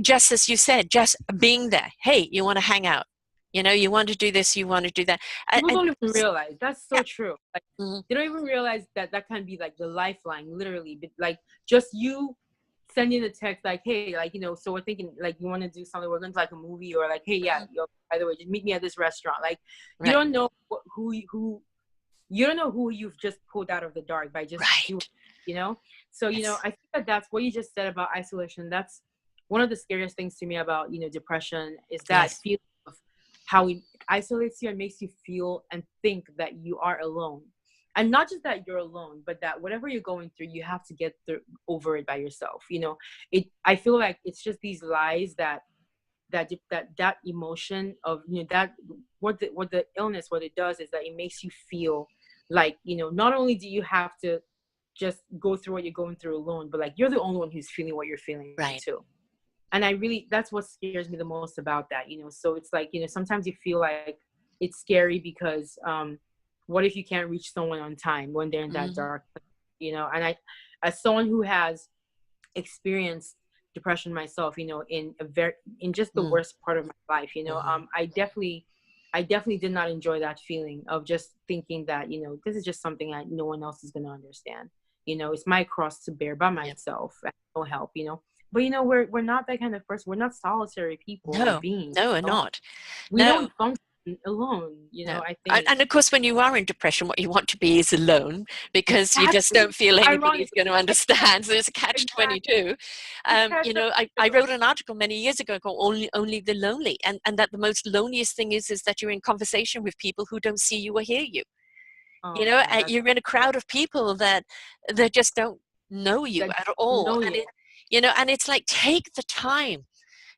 just as you said, just being there. Hey, you want to hang out? You want to do this, you want to do that. people And don't even realize that's yeah. so true. Like, Mhm. they don't even realize that that can be like the lifeline, literally. But like, just you sending a text like, hey, like, so we're thinking like, you want to do something, we're going to like a movie, or like, hey, yeah, Mhm. by the way, just meet me at this restaurant. Like, you Right. don't know who you don't know who you've just pulled out of the dark by just doing, Right. you know. So, Yes. I think that that's what you just said about isolation. That's one of the scariest things to me about, depression, is that Yes. feeling of how it isolates you and makes you feel and think that you are alone. And not just that you're alone, but that whatever you're going through, you have to get through over it by yourself. I feel like it's just these lies that emotion of, that what the illness, what it does is that it makes you feel like, not only do you have to just go through what you're going through alone, but like, you're the only one who's feeling what you're feeling Right. too. And that's what scares me the most about that. So it's like, sometimes you feel like it's scary because what if you can't reach someone on time when they're in that Hmm. dark place? And I, as someone who has experienced depression myself, in just the Mm-hmm. worst part of my life, I definitely did not enjoy that feeling of just thinking that, this is just something that no one else is going to understand. It's my cross to bear by Yeah. myself, and no help. But we're not that kind of person. We're not solitary people or No, beings. no, we're not. We No, don't function alone. no. I And, think and of course, when you are in depression, what you want to be is alone because you just exactly, don't feel anybody's ironically, going to understand. So it's a catch exactly. 22. It's catch I wrote an article many years ago called Only the Lonely. And that the most loneliest thing is that you're in conversation with people who don't see you or hear you. Oh, that's You're in a crowd of people that just don't know you that at all. know And you. and it's like, take the time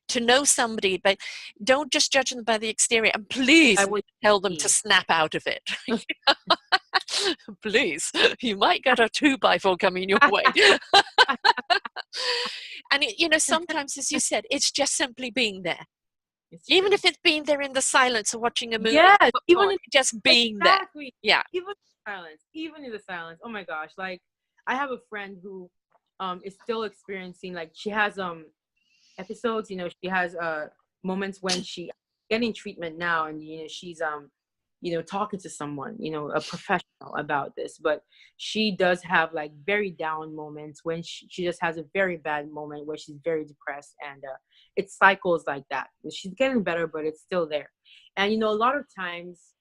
to know somebody, but don't just judge them by the exterior. And I please would tell them to see. snap out of it. Please, you might get a 2x4 coming your way. And sometimes, as you said, it's just simply being there. It's Even true. if it's being there in the silence or watching a movie or Yes, football, even in, just being there. exactly. Yeah. Even in silence. Even in the silence. Oh my gosh. Like, I have a friend who is still experiencing, like, she has episodes, she has moments when she getting treatment now, and she's talking to someone, a professional about this. But she does have like very down moments when she just has a very bad moment where she's very depressed, and it cycles like that. She's getting better, but it's still there. And a lot of times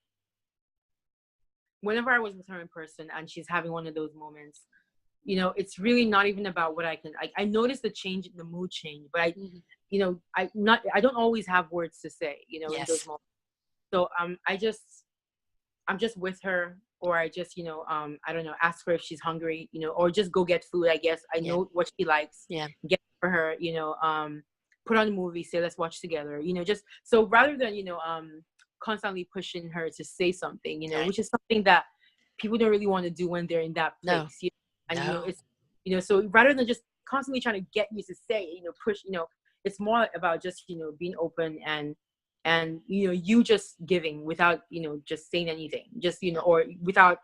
whenever I was with her in person and she's having one of those moments, it's really not even about what I noticed the change in the mood change, but Mhm. I don't always have words to say, in those Yes. moments. So I'm just with her, or I just, I don't know, ask her if she's hungry, or just go get food. I guess I Yeah. know what she likes, Yeah. get for her, put on a movie, say let's watch together, just so rather than constantly pushing her to say something, Right. which is something that people don't really want to do when they're in that No. place. And No. it's so rather than just constantly trying to get you to say, push, it's more about just being open, and you just giving without just saying anything, just or without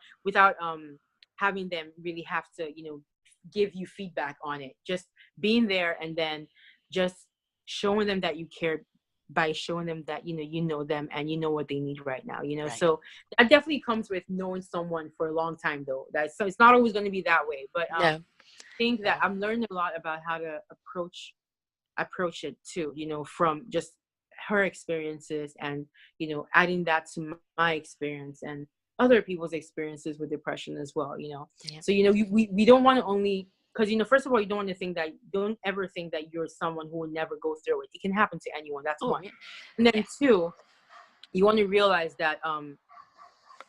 having them really have to give you feedback on it, just being there, and then just showing them that you care by showing them that you know them, and you know what they need right now. Right. So that definitely comes with knowing someone for a long time, though. So it's not always going to be that way, but No. I think that No. I'm learning a lot about how to approach it too, from just her experiences, and adding that to my experience and other people's experiences with depression as well. Yeah. So we don't want to only, because first of all, you don't ever think that you're someone who will never go through it. It can happen to anyone. That's Oh, one. yeah. And Yeah. then two, you want to realize that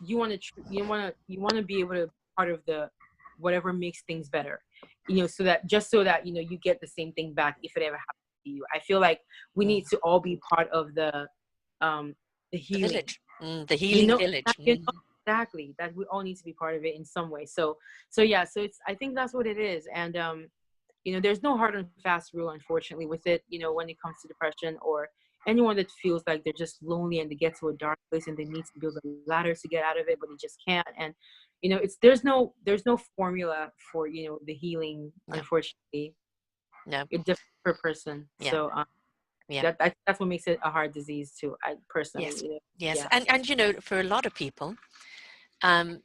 you want to be able to be part of the whatever makes things better, so that you get the same thing back if it ever happens to you. I feel like we Mm. need to all be part of um the The healing, village. The you healing know village. exactly, that we all need to be part of it in some way. So yeah, so I think that's what it is. And there's no hard and fast rule, unfortunately, with it, when it comes to depression, or anyone that feels like they're just lonely and they get to a dark place and they need to build a ladder to get out of it, but they just can't. And it's there's no formula for the healing, No. unfortunately. No. It differs per person. Yeah. So Yeah. that's what makes it a hard disease too, I personally. Yes. Yes. Yeah. And for a lot of people, um,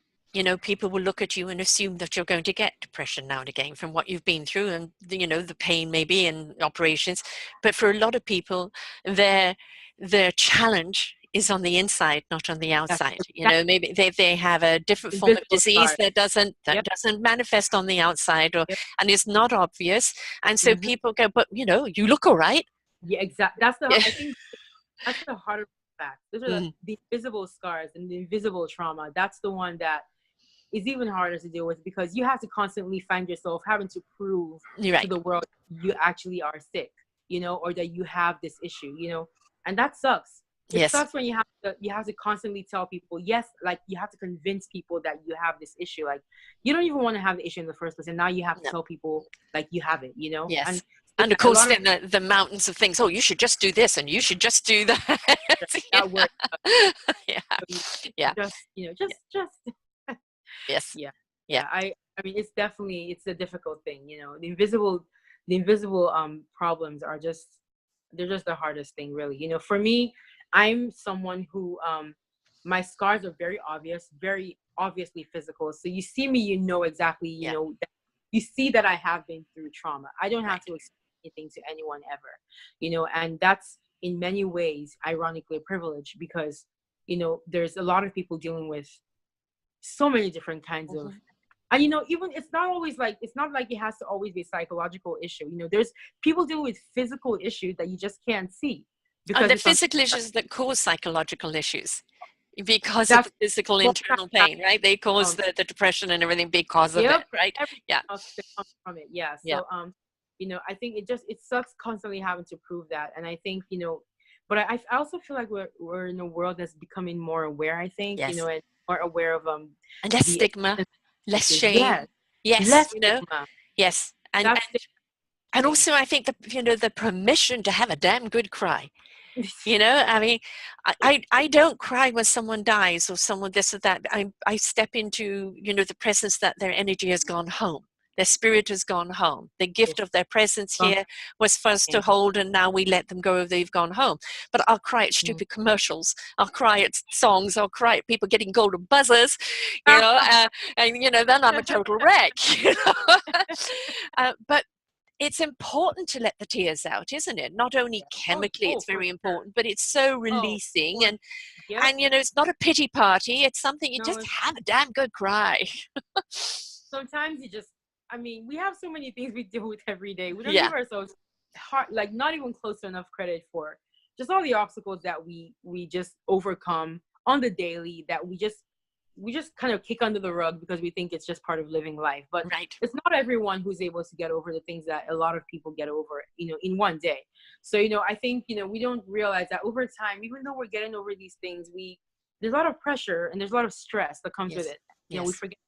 people will look at you and assume that you're going to get depression now and again from what you've been through, and the pain maybe in operations. But for a lot of people, their challenge is on the inside, not on the That's outside. that Maybe they have a different form of invisible disease scar. that doesn't Yep. manifest on the outside, or Yep. and is not obvious. And so Hmm. people go, but you look all right. Yeah, exactly. Yeah. I think that's the harder fact. Those are Mhm. the invisible scars and the invisible trauma. That's the one that is even harder to deal with, because you have to constantly find yourself having to prove You're to right. the world you actually are sick, or that you have this issue. And that sucks. It Yes. sucks when you have to constantly tell people, yes, like you have to convince people that you have this issue. Like you don't even want to have the issue in the first place, and now you have to No. tell people like you have it. And Yes. so And of a course, lot of then the mountains of things. Oh, you should just do this and you should just do that. Yeah. that work. Yeah. So you Yeah. just Yeah. just Yes. yeah, Yeah. yeah. I mean, it's a difficult thing. The invisible problems are they're just the hardest thing, really. For me, I'm someone who my scars are very obviously physical. So you see me, exactly, Yeah. that you see that I have been through trauma. I don't have Right. to explain anything to anyone ever. And that's in many ways ironically a privilege, because there's a lot of people dealing with so many different kinds of, Mhm. and even it's not like it has to always be a psychological issue. There's people dealing with physical issues that you just can't see And because the it's on. physical issues that cause psychological issues because of That's the physical more internal pain, right? They cause from. the depression and everything because of it, Yep, right? everything Yeah. else that comes from it. Yeah. Yeah. So I think it sucks constantly having to prove that. And I think, but I also feel like we're in a world that's becoming more aware, I think, Yes. and more aware of And less the stigma, less issues. Yes. shame. Yes. Less stigma. Yes. That's the And thing. also, I think the permission to have a damn good cry. I mean, I don't cry when someone dies or someone this or that. I step into, the presence that their energy has gone home. Their spirit has gone home. The gift of their presence here was for us to hold, and now we let them go. They've gone home. But I'll cry at stupid commercials. I'll cry at songs. I'll cry at people getting golden buzzers, and then I'm a total wreck. But it's important to let the tears out, isn't it? Not only chemically, Oh, it's for very sure. important, but it's so Oh, releasing. for, yep. And it's not a pity party. It's something you No, just have a damn good cry. sometimes you just, I mean, we have so many things we deal with every day. We don't Yeah. give ourselves hard, like not even close to enough credit for just all the obstacles that we just overcome on the daily, that we just kind of kick under the rug because we think it's just part of living life. But Right. it's not everyone who's able to get over the things that a lot of people get over, in one day. So, I think, we don't realize that over time, even though we're getting over these things, there's a lot of pressure and there's a lot of stress that comes with Yes. it. We Yes. forget,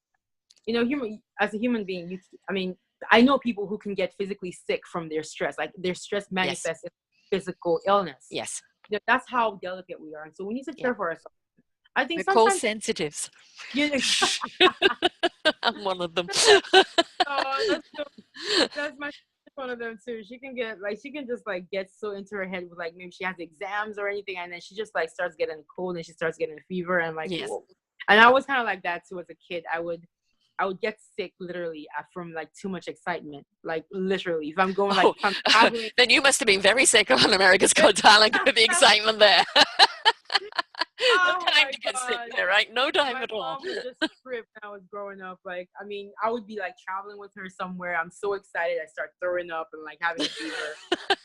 as a human being, I mean, I know people who can get physically sick from their stress, like their stress Yes. manifests in physical illness. Yes. That's how delicate we are. And so we need to Yeah. care for ourselves. I think We're called sometimes, sensitives. you know, I'm one of them. oh, that's my one of them too. She can just like get so into her head with like maybe she has exams or anything, and then she just like starts getting a cold and she starts getting a fever and like Yes. whoa. And I was kind of like that too as a kid. I would get sick literally from like too much excitement. Like literally, if I'm going like if I'm traveling. Then you must have been very sick on America's Got Talent with the excitement there. No Oh time my to get sick god. there, right? No time My at all. mom would just trip when I was growing up. Like, I mean, I would be like traveling with her somewhere. I'm so excited. I start throwing up and like having a fever.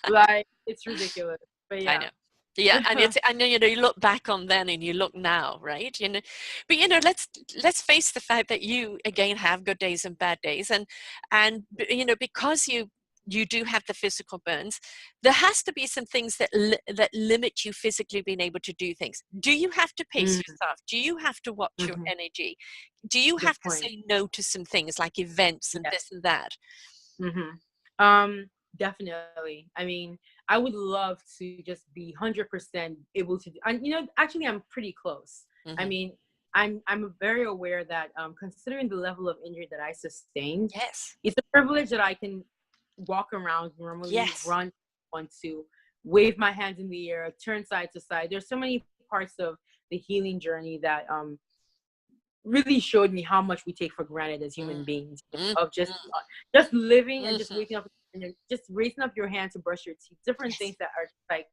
Like, it's ridiculous. But I yeah. know. Yeah, and you look back on then and you look now, right? But let's face the fact that you again have good days and bad days, and because you do have the physical burns, there has to be some things that limit you physically being able to do things. Do you have to pace Mm, yourself? Do you have to watch your mhm. energy? Do you Good have to point. say no to some things like events and Yeah. this and that? Definitely. I mean, I would love to just be 100% able to do, and actually I'm pretty close. I Hmm. mean, I'm very aware that considering the level of injury that I sustained, Yes. it's a privilege that I can walk around normally, Yes. run, want to wave my hands in the air, turn side to side. There's so many parts of the healing journey that really showed me how much we take for granted as human beings, Mm-hmm. of just living and just Mm-hmm. waking up and then just raising up your hand to brush your teeth, different Yes. things that are like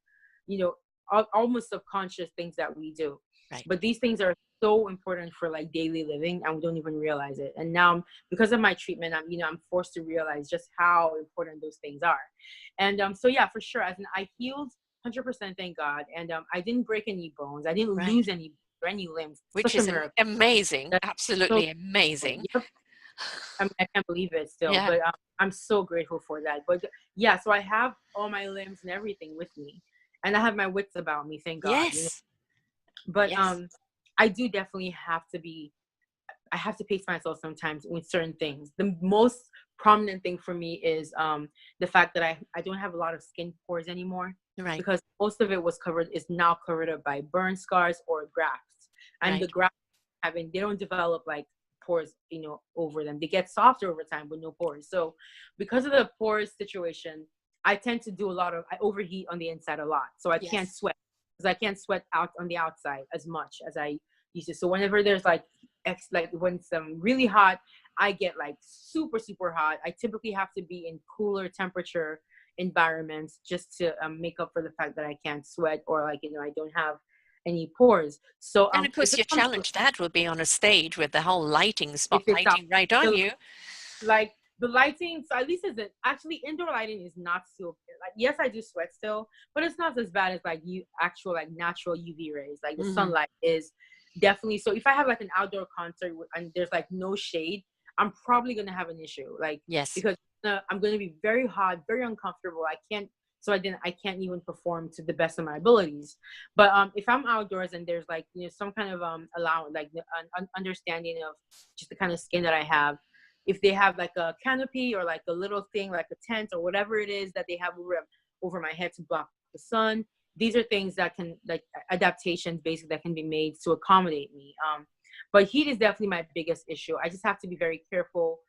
almost subconscious things that we do, Right. but these things are so important for like daily living and we don't even realize it. And now because of my treatment, I'm forced to realize just how important those things are. And so yeah, for sure, as in I healed 100%, thank God. And I didn't break any bones, I didn't Right. lose any or any limbs. Which Such a is miracle. amazing. That's so Absolutely important. amazing. Yep. I mean, I can't believe it still, Yeah. but I'm so grateful for that. But yeah, so I have all my limbs and everything with me, and I have my wits about me, thank God. Yes. But Yes. I do definitely have to be. I have to pace myself sometimes with certain things. The most prominent thing for me is the fact that I don't have a lot of skin pores anymore, Right. because most of it is now covered up by burn scars or grafts, and the Right. grafts they don't develop like pores over them. They get softer over time with no pores. So because of the pores situation, I tend to do I overheat on the inside a lot, so I can't Yes. sweat, because I can't sweat out on the outside as much as I used to. So whenever there's like when it's really hot, I get like super super hot. I typically have to be in cooler temperature environments just to make up for the fact that I can't sweat, or like I don't have any pores. So And of if course, it your comes to challenge that will be on a stage with the whole lighting, if it's out, spotlighting right on you. like the lighting, so at least actually indoor lighting is not so like, yes, I do sweat still, but it's not as bad as like actual like natural UV rays. Like the Hmm. sunlight is definitely, so if I have like an outdoor concert and there's like no shade, I'm probably gonna have an issue, like Yes. because I'm gonna be very hot, very uncomfortable. I can't even perform to the best of my abilities. But if I'm outdoors and there's like some kind of allowance, like an understanding of just the kind of skin that I have, if they have like a canopy or like a little thing like a tent or whatever it is that they have over my head to block the sun, these are things that can like adaptations basically that can be made to accommodate me. But heat is definitely my biggest issue. I just have to be very careful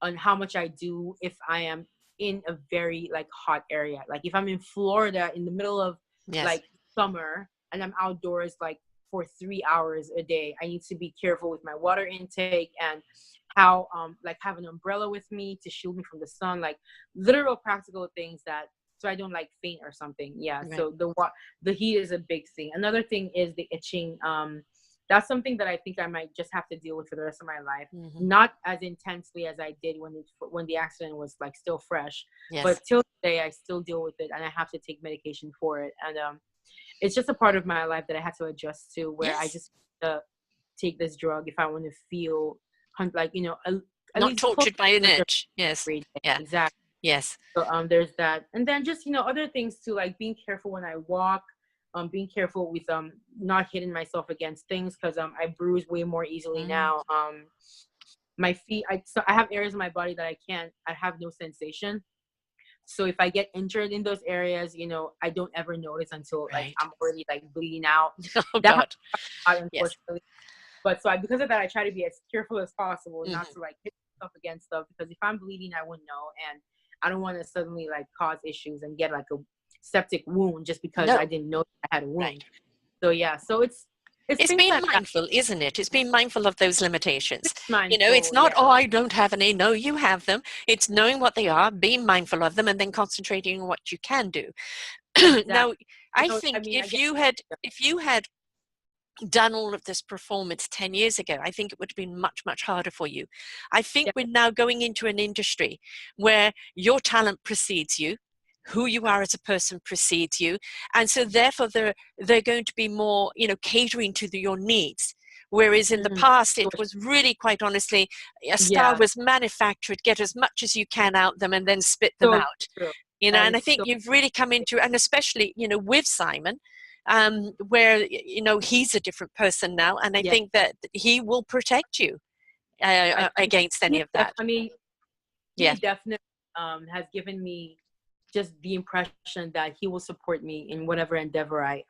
on how much I do if I am in a very like hot area. Like if I'm in Florida in the middle of Yes. like summer and I'm outdoors like for 3 hours a day, I need to be careful with my water intake and how like have an umbrella with me to shield me from the sun, like literal practical things that so I don't like faint or something. Yeah. Right. So the heat is a big thing. Another thing is the itching that's something that I think I might just have to deal with for the rest of my life. Hmm. Not as intensely as I did when the accident was like still fresh, Yes. but till today I still deal with it, and I have to take medication for it. And it's just a part of my life that I had to adjust to, where I Yes. just take this drug if I want to feel like, at Not least close tortured by an to itch. Yes. every day. Yeah. Exactly. Yes. So there's that, and then just other things too, like being careful when I walk, being careful with not hitting myself against things, because I bruise way more easily Mm. now. My feet, I have areas of my body that I have no sensation. So if I get injured in those areas, I don't ever notice until like Right. I'm already like bleeding out. Oh That happens God. a lot, Yes. unfortunately. But so because of that, I try to be as careful as possible, not Hmm. to like hit stuff against stuff, because if I'm bleeding, I wouldn't know, and I don't want to suddenly like cause issues and get like a septic wound just because I No. didn't know I had a Right. wound. So yeah, so it's It's things being like that. mindful, isn't it? It's being mindful of those limitations. It's Mindful, not, yeah, oh, I don't have any. No, you have them. It's knowing what they are, being mindful of them, and then concentrating on what you can do. Now, exactly. I I think mean, I if guess you had done all of this performance 10 years ago, I think it would have been much, much harder for you. I think yeah, we're now going into an industry where your talent precedes you, who you are as a person precedes you, and so therefore they're going to be more, catering to your needs. Whereas in the mm, past, it so was really, quite honestly, a star yeah, was manufactured, get as much as you can out them and then spit them so out. true. That And I is think so you've really come into, and especially, with Simon, where, he's a different person now. And I yeah. think that he will protect you against any of that. I mean, he Yeah, definitely has given me just the impression that he will support me in whatever endeavor I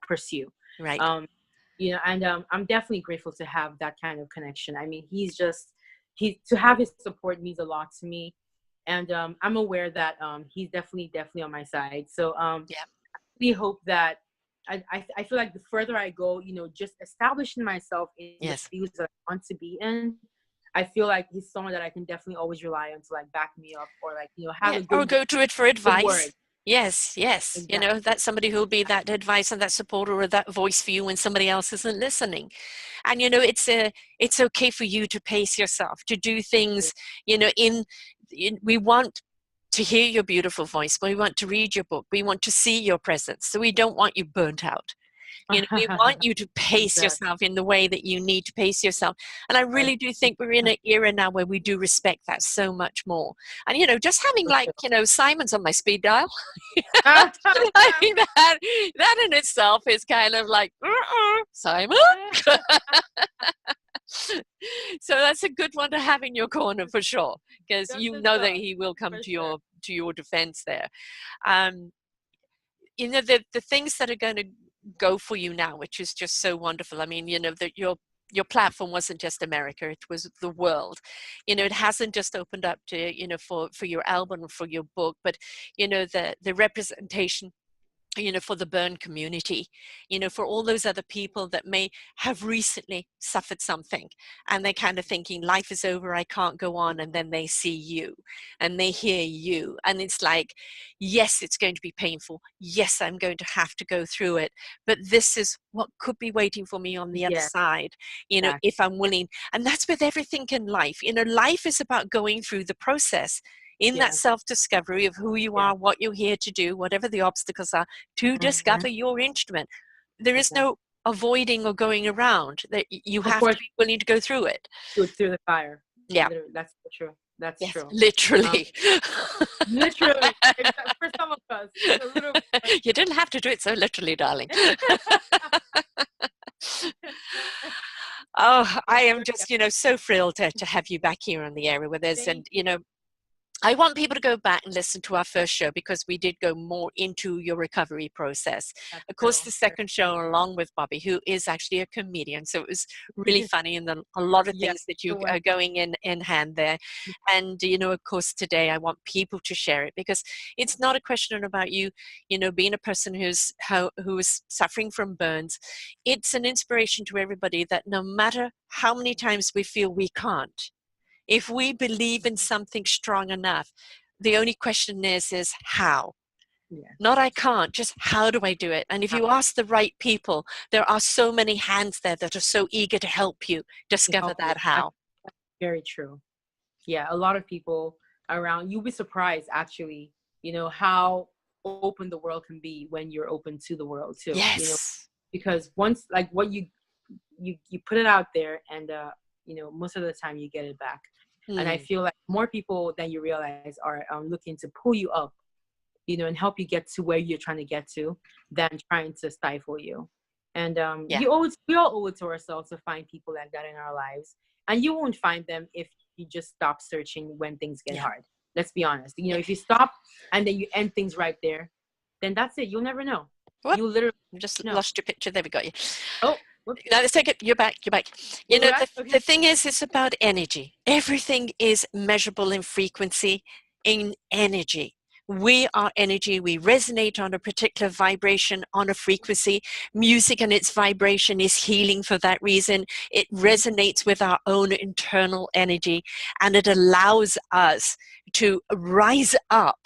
pursue. right. Um, and I'm definitely grateful to have that kind of connection. I mean, he to have his support means a lot to me, and I'm aware that he's definitely on my side. So Yeah, we hope that I feel like the further I go, just establishing myself in the yes. fields that I want to be in, I feel like he's someone that I can definitely always rely on to like back me up, or like, have Yeah, a or go to it for good word. advice. Yes, yes. Exactly. That's somebody who'll be that advice and that supporter or that voice for you when somebody else isn't listening. And it's okay for you to pace yourself, to do things, we want to hear your beautiful voice. We want to read your book. We want to see your presence. So we don't want you burnt out. We want you to pace Exactly. yourself in the way that you need to pace yourself. And I I really do think we're in an era now where we do respect that so much more. And, just having so like, true. Simon's on my speed dial. I think that in itself is kind of like, Simon. So that's a good one to have in your corner for sure, because Just you a know that thought, he will come for to sure. your defense there. Um, the things that are going to go for you now, which is just so wonderful. I mean, that your platform wasn't just America, it was the world. It hasn't just opened up to, for your album or for your book, but the representation, for the burn community, for all those other people that may have recently suffered something, and they're kind of thinking life is over, I can't go on, and then they see you and they hear you, and it's like, yes, it's going to be painful, yes, I'm going to have to go through it, but this is what could be waiting for me on the other Yeah, side, exactly. if I'm willing. And that's with everything in life. Life is about going through the process, in that Yeah, self-discovery of who you yeah. are, what you're here to do, whatever the obstacles are, to Hmm. discover your instrument. There is Exactly. no avoiding or going around. That you have to Unfortunately, be willing to go through it. through the fire. Yeah. Literally, that's so true. That's Yes. true. Um, Literally. literally, for some of us, a little bit. You didn't have to do it so literally, darling. Oh, I am Yeah. just, so thrilled to have you back here on the area with us. Thank And, you. I want people to go back and listen to our first show, because we did go more into your recovery process. That's Of course, true. the That's second show, true. along with Bobby, who is actually a comedian. So it was really funny, and a lot of Yeah, things that you it was. are going in hand there. And, of course, today I want people to share it, because it's not a question about you, being a person who is suffering from burns. It's an inspiration to everybody that no matter how many times we feel we can't, if we believe in something strong enough, the only question is how. Yeah. Not I can't, just how do I do it? And if you ask the right people, there are so many hands there that are so eager to help you To discover help you. that how. That's very true. Yeah, a lot of people around, you'll be surprised actually, how open the world can be when you're open to the world too, Yes. because once, like, what you put it out there, and most of the time you get it back. And I Mm, feel like more people than you realize are looking to pull you up, and help you get to where you're trying to get to, than trying to stifle you. And yeah. we all owe it to ourselves to find people like that in our lives. And you won't find them if you just stop searching when things get Yeah. hard. Let's be honest. Yeah. If you stop and then you end things right there, then that's it. You'll never know. What? You literally I just know. lost your picture. There we got you. Oh, whoops. No, let's take it. You're back. You're back. We're back. The Okay. thing is, it's about energy. Everything is measurable in frequency, in energy. We are energy. We resonate on a particular vibration, on a frequency. Music and its vibration is healing for that reason. It resonates with our own internal energy, and it allows us to rise up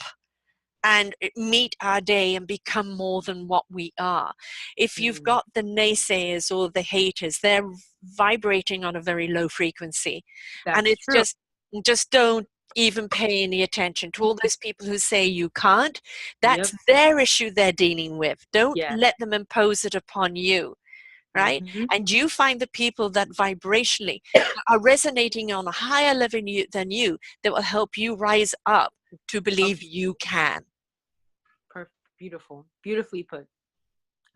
and meet our day and become more than what we are. If you've Mm, got the naysayers or the haters, they're vibrating on a very low frequency. And that's it's true. just don't even pay any attention to all those people who say you can't. That's Yep. their issue they're dealing with. Don't Yeah. let them impose it upon you. Right? Mm-hmm. And you find the people that vibrationally are resonating on a higher level than you, that will help you rise up to believe you can. Perfect. Beautiful. Beautifully put.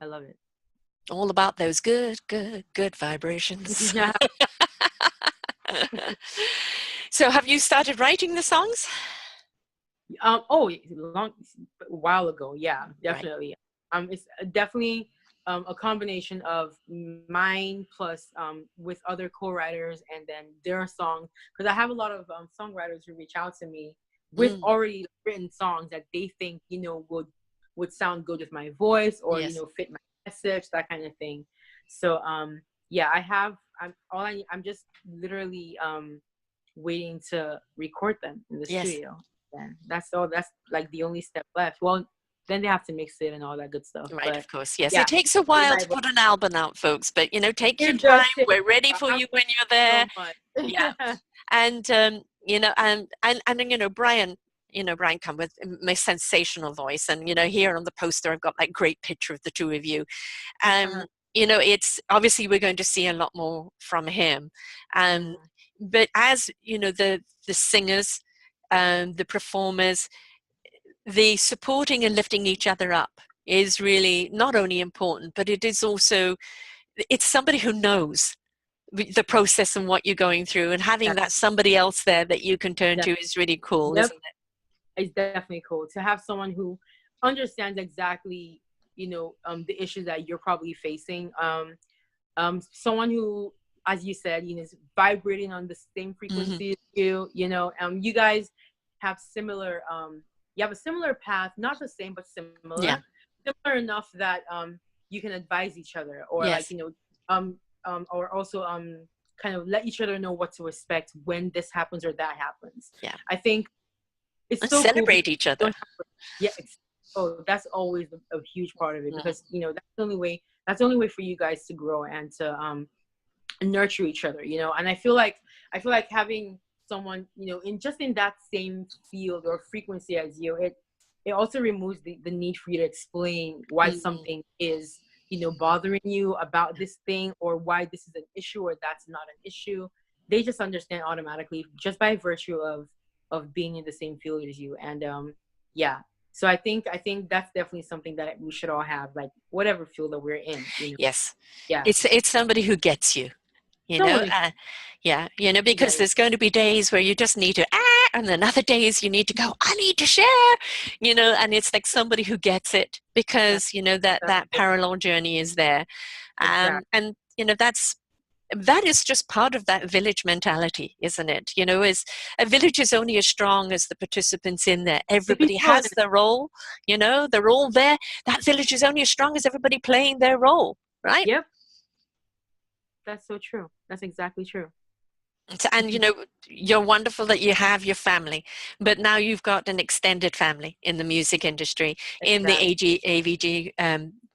I love it. All about those good vibrations. Yeah. So have you started writing the songs? Oh, long a while ago. Yeah, Right. definitely. It's definitely a combination of mine plus with other co-writers, and then their songs, because I have a lot of songwriters who reach out to me with Mm, already written songs that they think would sound good with my voice, or yes. fit my message, that kind of thing. So yeah, I'm just literally waiting to record them in the Yes. studio. And that's all. That's like the only step left. Well, then they have to mix it and all that good stuff. Right, But of course. Yes. yeah, It takes a in while my to book, put an album out, folks, but take your it time. does take We're ready for I'm you when you're there. so much. Yeah. And Brian, Brian come with my sensational voice, and here on the poster I've got that great picture of the two of you. Uh-huh. um it's obviously we're going to see a lot more from him, um Mhm. but as the singers, the performers, the supporting and lifting each other up is really not only important, but it is also, it's somebody who knows the process and what you're going through, and having That, that somebody else there that you can turn that, to is really cool, yep, isn't it? it's definitely cool to have someone who understands exactly, the issues that you're probably facing. Someone who, as you said, is vibrating on the same Hmm. frequency as you. You guys have similar. You have a similar path, not the same, but Yeah. similar enough that you can advise each other, or like Yes. or also kind of let each other know what to expect when this happens or that happens. Yeah. I think it's And so cool because celebrate each you other. don't have to, yeah. That's always a huge part of it, Mhm. because that's the only way. That's the only way for you guys to grow and to nurture each other. And I feel like having someone in that same field or frequency as you, it also removes the need for you to explain why Mhm. something is bothering you about this thing, or why this is an issue or that's not an issue. They just understand automatically just by virtue of being in the same field as you. And yeah, so I think that's definitely something that we should all have, like whatever field that we're in. Yes. Yeah, It's somebody who gets you. you know someone to uh, yeah, get because it. there's going to be days where you just need to and then other days you need to go, I need to share, and it's like somebody who gets it, That's because that's that so parallel journey is there. exact. And that is just part of that village mentality, isn't it? Is a village is only as strong as the participants in there. The Everybody people in has their role. They're all there. That village is only as strong as everybody playing their role, right? Yep, that's so true. That's exactly true. And you're wonderful that you have your family, but now you've got an extended family in the music industry, in the Exactly. AVG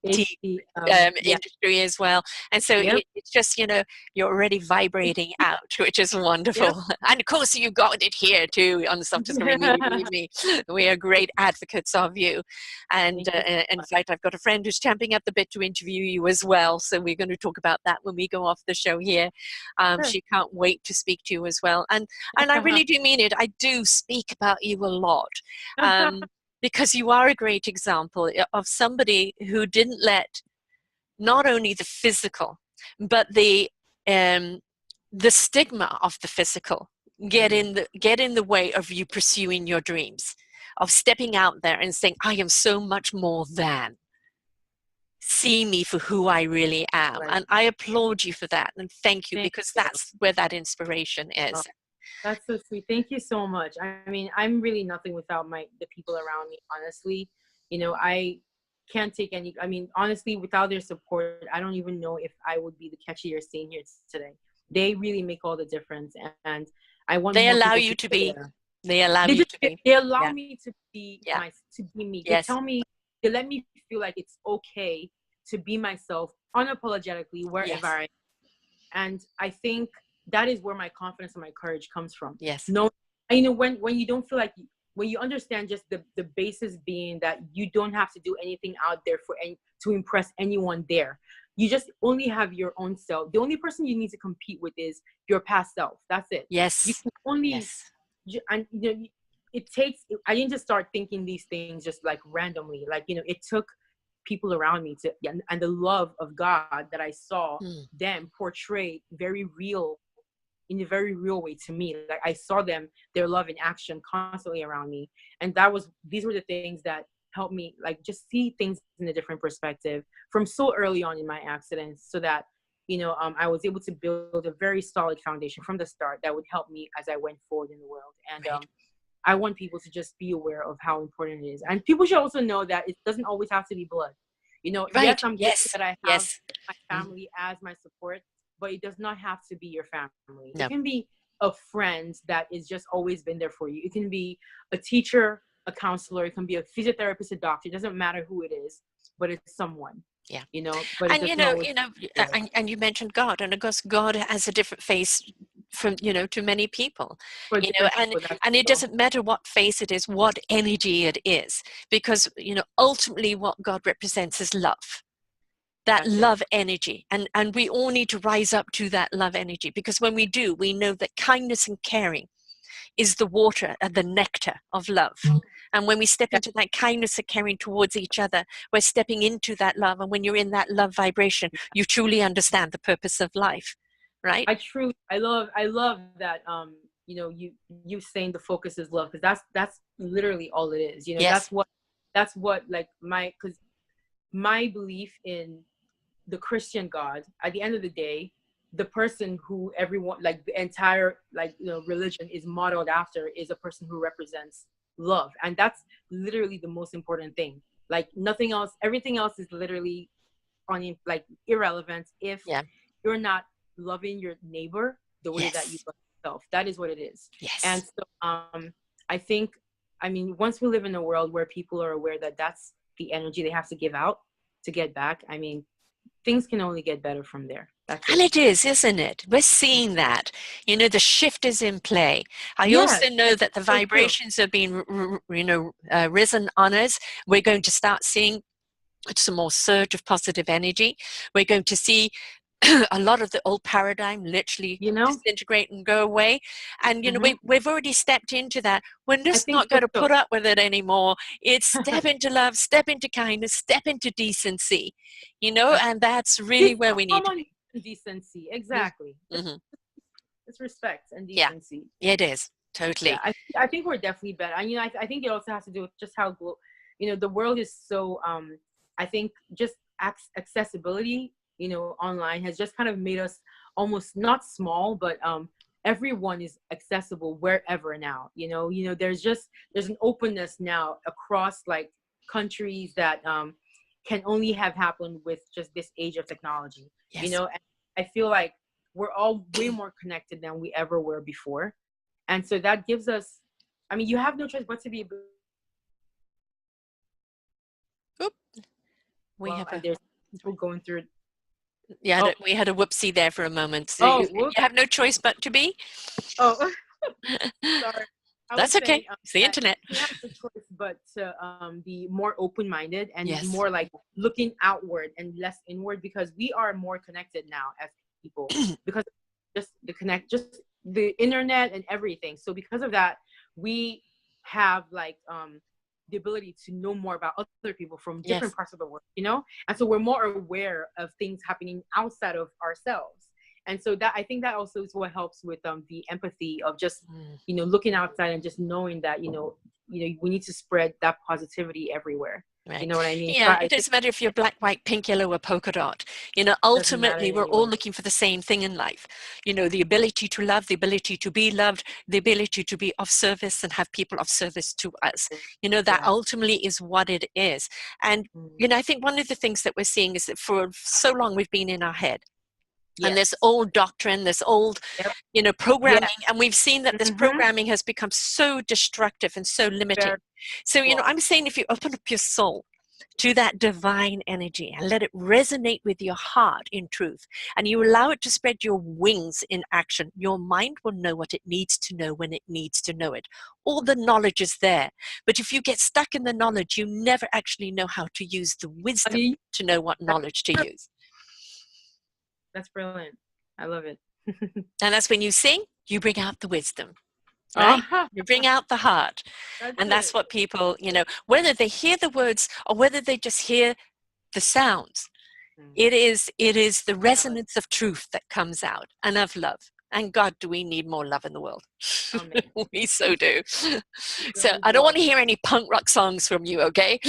T Safety, yeah, industry as well. And so yep, it's just, you're already vibrating out, which is yep. wonderful. And of course, you got it here too on the Self Discovery Media. Believe me, we are great advocates of you. And Thank you so in much. fact, I've got a friend who's champing at the bit to interview you as well. So we're going to talk about that when we go off the show here. Sure. She can't wait to speak to you as well. And I really do mean it. I do speak about you a lot. Because you are a great example of somebody who didn't let not only the physical, but the stigma of the physical get in the way of you pursuing your dreams, of stepping out there and saying, I am so much more than. See me for who I really am. Right. And I applaud you for that. And thank you, Thank because you. that's where that inspiration Oh, is. that's so sweet. Thank you so much. I mean, I'm really nothing without the people around me, honestly. I can't take any, I mean, honestly, without their support, I don't even know if I would be the Kechi you're seeing here today. They really make all the difference. And I want They more allow people you to to be be. there. They allow They you just, to be. they allow Yeah. me to be Yeah. to be me. They Yes. tell me, they let me feel like it's okay to be myself unapologetically wherever Yes. I am. And I think that is where my confidence and my courage comes from. Yes. No, when you don't feel like when you understand just the basis being that you don't have to do anything out there to impress anyone there. You just only have your own self. The only person you need to compete with is your past self. That's it. You Yes. can only Yes. and it takes. I didn't just start thinking these things just like randomly. Like it took people around me and the love of God that I saw them portray very real in a very real way to me. Like I saw their love in action constantly around me. And these were the things that helped me like just see things in a different perspective from so early on in my accidents, so that I was able to build a very solid foundation from the start that would help me as I went forward in the world. And Right. I want people to just be aware of how important it is. And people should also know that it doesn't always have to be blood. Yes, Right. I'm grateful Yes. that I have Yes. my family as my support, but it does not have to be your family. It No. can be a friend that is just always been there for you. It can be a teacher, a counselor, it can be a physiotherapist, a doctor. It doesn't matter who it is, but it's someone. Yeah. But it And doesn't always and you mentioned God, and of course God has a different face from to many people, for different and people. That's it so doesn't matter what face it is, what energy it is, because ultimately what God represents is love. That that's it. love energy, and we all need to rise up to that love energy, because when we do, we know that kindness and caring is the water and the nectar of love. And when we step into that kindness and caring towards each other, we're stepping into that love. And when you're in that love vibration, you truly understand the purpose of life, right? I love that you saying the focus is love, because that's literally all it is. Yes. That's what like because my belief in the Christian God, at the end of the day, the person who everyone, like the entire religion is modeled after, is a person who represents love. And that's literally the most important thing. Like nothing else, everything else is literally like irrelevant if Yeah. you're not loving your neighbor the way that you Yes. love yourself. That is what it is. And Yes. so I think, I mean, once we live in a world where people are aware that that's the energy they have to give out to get back, I mean, things can only get better from there. That's And it. it is, isn't it? We're seeing that. The shift is in play. I Yes, also know that the so true. vibrations have been, risen on us. We're going to start seeing some more surge of positive energy. We're going to see a lot of the old paradigm literally You know, disintegrate and go away. And hmm we've already stepped into that. We're I just think not so going to too. put up with it anymore. It's step into love, step into kindness, step into decency, and that's really It's where we need to common be. decency, exactly. Mm-hmm. It's respect and Yeah, decency. it is Yeah, totally. I think we're definitely better. And I think it also has to do with just how the world is so I think just accessibility online has just kind of made us almost not small, but everyone is accessible wherever now. There's an openness now across like countries that can only have happened with just this age of technology. Yes. And I feel like we're all way more connected than we ever were before. And so that gives us, I mean, you have no choice but to be, Oop, we well, have and a there's people going through. yeah, Oh, we had a whoopsie there for a moment. So oh, you whoops. have no choice but to be. Oh, sorry. I was That's okay. saying It's the that internet. we have no choice but to be more open-minded and Yes. more like looking outward and less inward, because we are more connected now as people because just the internet and everything. So because of that, we have like the ability to know more about other people from different Yes. parts of the world, you know? And so we're more aware of things happening outside of ourselves. And so that, I think that also is what helps with the empathy of just, Mm. you know, looking outside and just knowing that, we need to spread that positivity everywhere. You Right. know what I mean? So Yeah, I it think doesn't matter if you're black, white, pink, yellow, or polka dot. it doesn't matter Ultimately, we're all anyway. looking for the same thing in life. The ability to love, the ability to be loved, the ability to be of service and have people of service to us. That Yeah. ultimately is what it is. And, Mm. I think one of the things that we're seeing is that for so long we've been in our head. And this Yes. old doctrine, this old, Yep. programming, Yes. and we've seen that this Mm-hmm. programming has become so destructive and so limiting. Very So, well. I'm saying if you open up your soul to that divine energy and let it resonate with your heart in truth, and you allow it to spread your wings in action, your mind will know what it needs to know when it needs to know it. All the knowledge is there. But if you get stuck in the knowledge, you never actually know how to use the wisdom Honey, to know what that's, knowledge to use. that's brilliant. I love it. And that's when you sing, you bring out the wisdom, right? Oh, You bring out the heart. that's And that's it. what people, whether they hear the words or whether they just hear the sounds, Mm. it is the Alex, resonance of truth that comes out, and of love. And God, do we need more love in the world? amen. We so do. We So really I do. don't want to hear any punk rock songs from you, okay?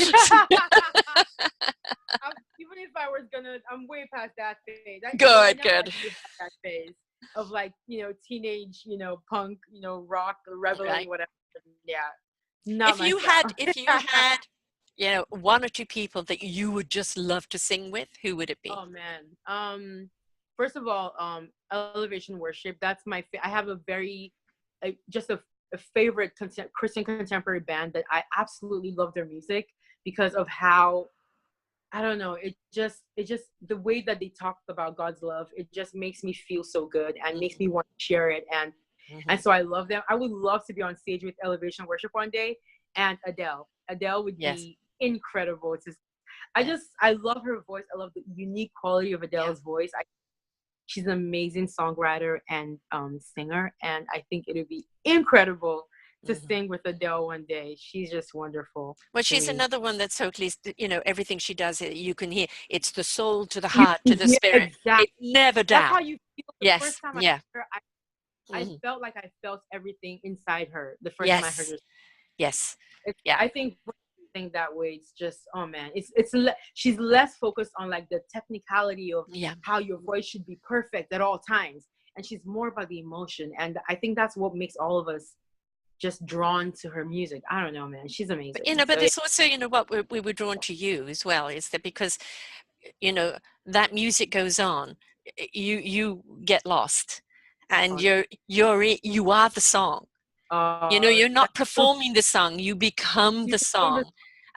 Even if I was gonna, I'm way past that phase. Right Good, now, I good. do have that phase of like, teenage, punk, rock, reveling, Right. whatever. Yeah, not If my you had, style. if you had, one or two people that you would just love to sing with, who would it be? Oh man. First of all, Elevation Worship. That's I have a very, just a favorite Christian contemporary band that I absolutely love their music because of how, I don't know, it just the way that they talk about God's love, it just makes me feel so good and makes me want to share it. And Mm-hmm. so I love them. I would love to be on stage with Elevation Worship one day. And Adele would Yes. be incredible. Yeah. I love her voice. I love the unique quality of Yeah. Adele's voice. She's an amazing songwriter and singer, and I think it would be incredible to Mm-hmm. sing with Adele one day. She's just wonderful Well, to she's me. another one that's totally, everything she does, you can hear. It's the soul to the You heart, to can the hear spirit. exactly. It never That's how down. you feel the first Yes. time I Yeah. heard her. I Mm-hmm. felt like I felt everything inside her the first time I heard Yes. her. Yes. Yeah. I think when you think that way, it's just, oh man, she's less focused on like the technicality of Yeah. how your voice should be perfect at all times, and she's more about the emotion. And I think that's what makes all of us just drawn to her music. I don't know, man, she's But, amazing. but So yeah. it's also, what we were drawn to you as well, is that because, you know, that music goes on, you get lost, and Oh, you are the song. You're that's not so, performing the song, you become the song.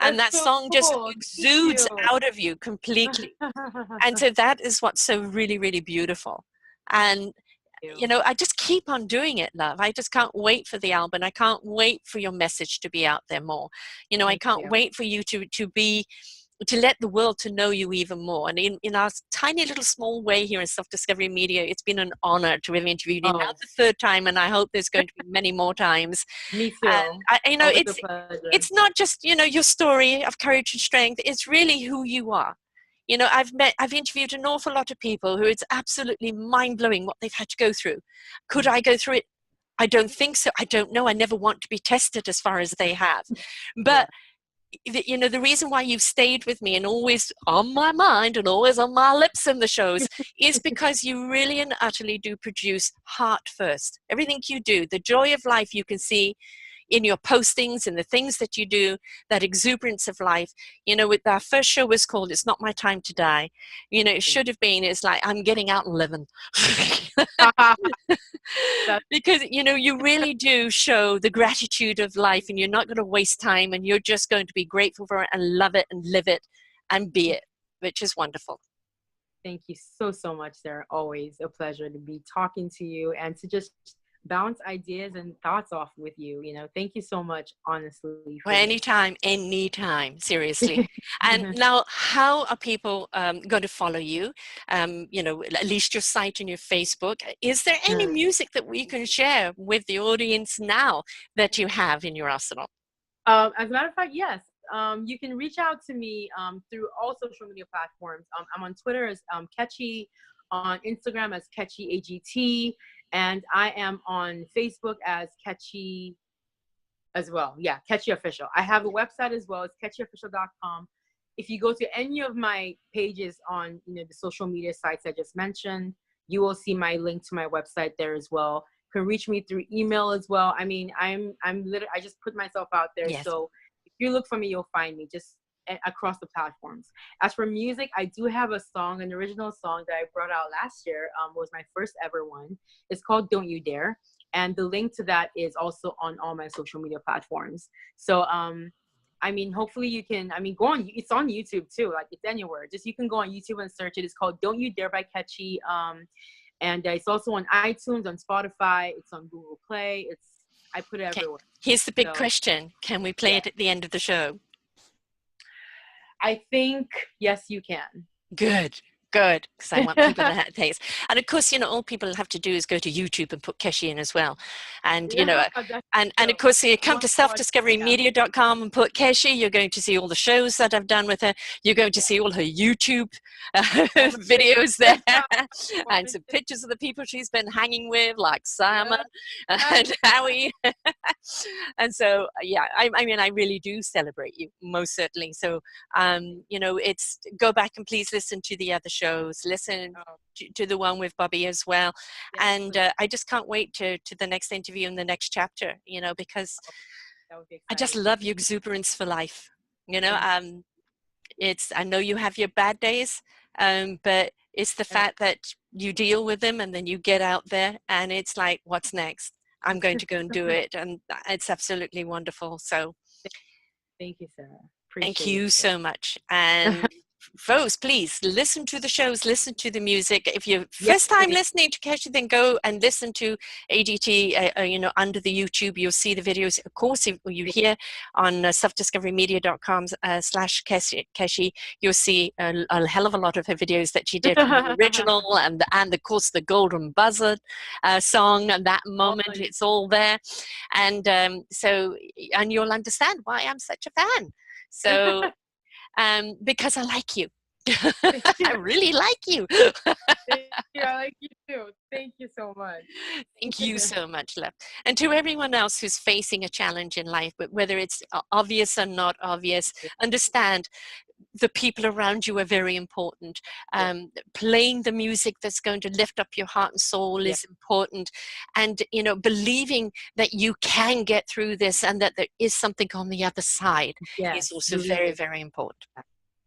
And that's that so song just cool. Thank exudes you. out of you completely. And so that is what's so really, really beautiful. And, You. I just keep on doing it, love. I just can't wait for the album. I can't wait for your message to be out there more. I Thank can't you. wait for you to let the world to know you even more. And in our tiny little small way here in Self-Discovery Media, it's been an honor to have interviewed you now Oh, the third time, and I hope there's going to be many more times. me And too. Always a pleasure. it's not just, your story of courage and strength. It's really who you are. I've interviewed an awful lot of people who it's absolutely mind-blowing what they've had to go through. Could I go through it? I don't think so. I don't know. I never want to be tested as far as they have. Yeah. But the reason why you've stayed with me and always on my mind and always on my lips in the shows is because you really and utterly do produce heart first. Everything you do, the joy of life, you can see, in your postings and the things that you do, that exuberance of life. You know, with our first show was called "It's Not My Time to Die." You know, it should have been, it's like, I'm getting out and living. Because, you know, you really do show the gratitude of life, and you're not going to waste time, and you're just going to be grateful for it and love it and live it and be it, which is wonderful. Thank you so much, Sarah. Always a pleasure to be talking to you and to just bounce ideas and thoughts off with you. You know, thank you so much, honestly. Well, anytime, seriously. And now, how are people going to follow you? You know, at least your site and your Facebook. Is there any music that we can share with the audience now that you have in your arsenal? As a matter of fact, yes. You can reach out to me through all social media platforms. I'm on Twitter as Kechi, on Instagram as Kechi AGT, and I am on Facebook as Kechi as well. Yeah, Kechi Official. I have a website as well. It's kechiofficial.com. If you go to any of my pages on, you know, the social media sites I just mentioned, you will see my link to my website there as well. You can reach me through email as well. I mean, I'm literally, I just put myself out there. Yes. So if you look for me, you'll find me just across the platforms. As for music, I do have a song, an original song that I brought out last year. Was my first ever one. It's called "Don't You Dare," and the link to that is also on all my social media platforms. So I mean, hopefully you can, I mean, go on, it's on YouTube too, like it's anywhere. Just you can go on YouTube and search it. It's called "Don't You Dare" by Kechi. And it's also on iTunes, on Spotify, it's on Google Play. I put it everywhere. Here's the big question. Can we play it at the end of the show? I think, yes, you can. Good. Good, because I want people to have taste. And of course, you know, all people have to do is go to YouTube and put Kechi in as well. And, you know, and of course, you come to selfdiscoverymedia.com and put Kechi, you're going to see all the shows that I've done with her. You're going to see all her YouTube videos there and some pictures of the people she's been hanging with, like Simon and Howie. And so, yeah, I mean, I really do celebrate you, most certainly. So, you know, go back and please listen to the other shows, listen to the one with Bobby as well. And I just can't wait to the next interview and the next chapter, you know, because I just love your exuberance for life. You know, I know you have your bad days, but it's the fact that you deal with them and then you get out there and it's like, what's next? I'm going to go and do it. And it's absolutely wonderful. So thank you, Sarah. Thank you so much. And folks, please listen to the shows, listen to the music. If you're first time listening to Kechi, then go and listen to AGT, you know, under the YouTube. You'll see the videos. Of course, if you hear on selfdiscoverymedia.com /Kechi, you'll see a hell of a lot of her videos that she did from the original and of course the Golden Buzzard song and that moment. It's all there. And so, and you'll understand why I'm such a fan. So, because I like you. I really like you. Thank you. I like you too. Thank you so much. Thank you so much, love. And to everyone else who's facing a challenge in life, but whether it's obvious or not obvious, understand the people around you are very important. Playing the music that's going to lift up your heart and soul is important. And, you know, believing that you can get through this and that there is something on the other side is also very, very important.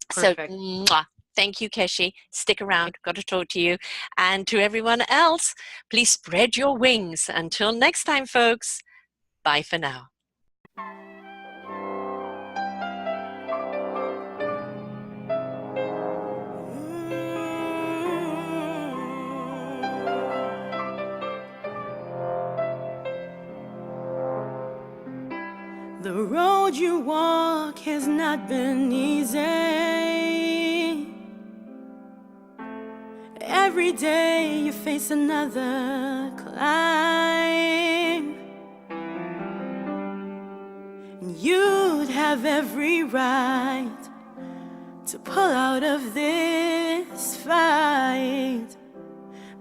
Perfect. So, mwah. Thank you, Kechi. Stick around. Got to talk to you. And to everyone else, please spread your wings. Until next time, folks. Bye for now. The road you walk has not been easy. Every day you face another climb. And you'd have every right to pull out of this fight,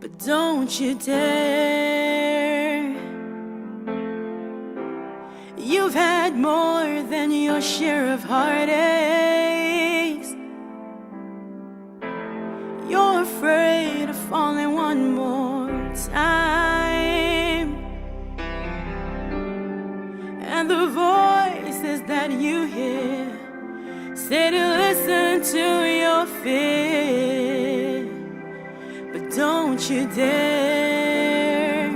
but don't you dare. You've had more than your share of heartaches. You're afraid of falling one more time, and the you hear say to listen to your fear, but don't you dare,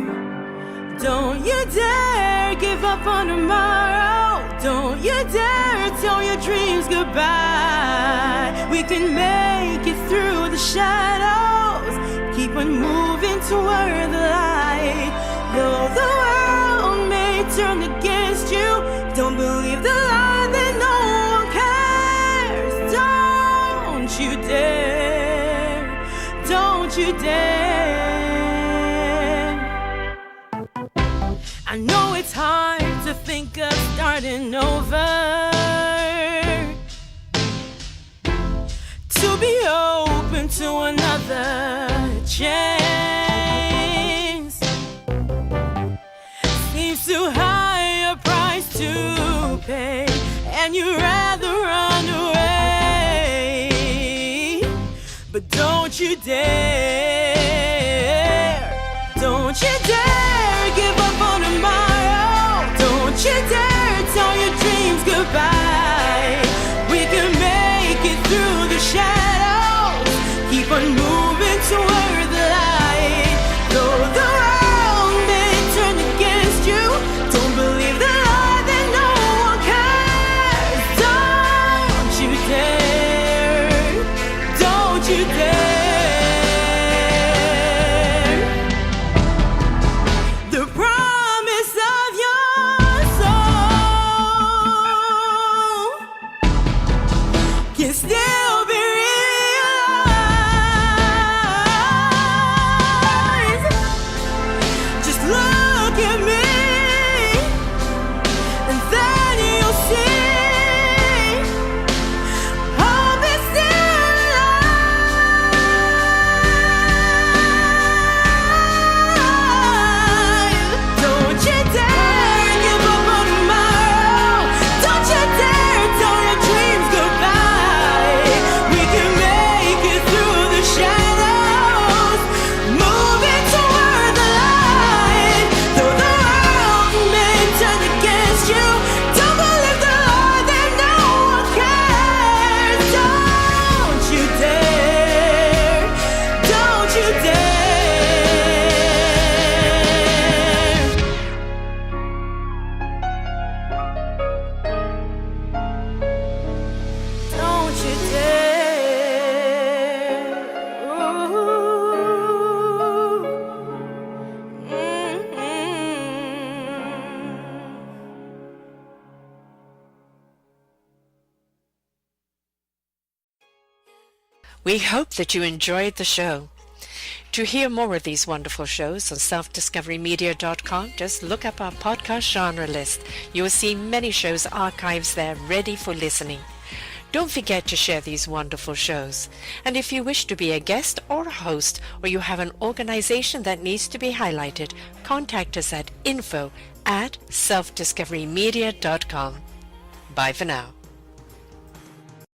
don't you dare give up on tomorrow. Don't you dare tell your dreams goodbye. We can make it through the shadows. Keep on moving toward the light. Though the world may turn against you, don't believe the lie that no one cares. Don't you dare, don't you dare. I know it's hard to think of starting over, to be open to another chance. Seems too high a price to pay, and you'd rather run away. But don't you dare, don't you dare give up on tomorrow. Don't you dare tell your dreams goodbye. We can make it through the shadows. Keep on moving toward the light. Though the world may turn against you, don't believe the lie that no one cares. Don't you dare, don't you dare. The promise of your soul can still be realized. Just look at me, and then you'll see hope is still alive. Don't you dare give up on tomorrow. Don't you dare tell your dreams goodbye. We can make it through the shadows, moving toward the light. Though the world may turn against you, don't believe the lie that no one cares. Don't you dare, don't you dare. Don't you dare. Ooh. We hope that you enjoyed the show. To hear more of these wonderful shows on selfdiscoverymedia.com, just look up our podcast genre list. You will see many shows archives there ready for listening. Don't forget to share these wonderful shows. And if you wish to be a guest or a host, or you have an organization that needs to be highlighted, contact us at info@selfdiscoverymedia.com. Bye for now.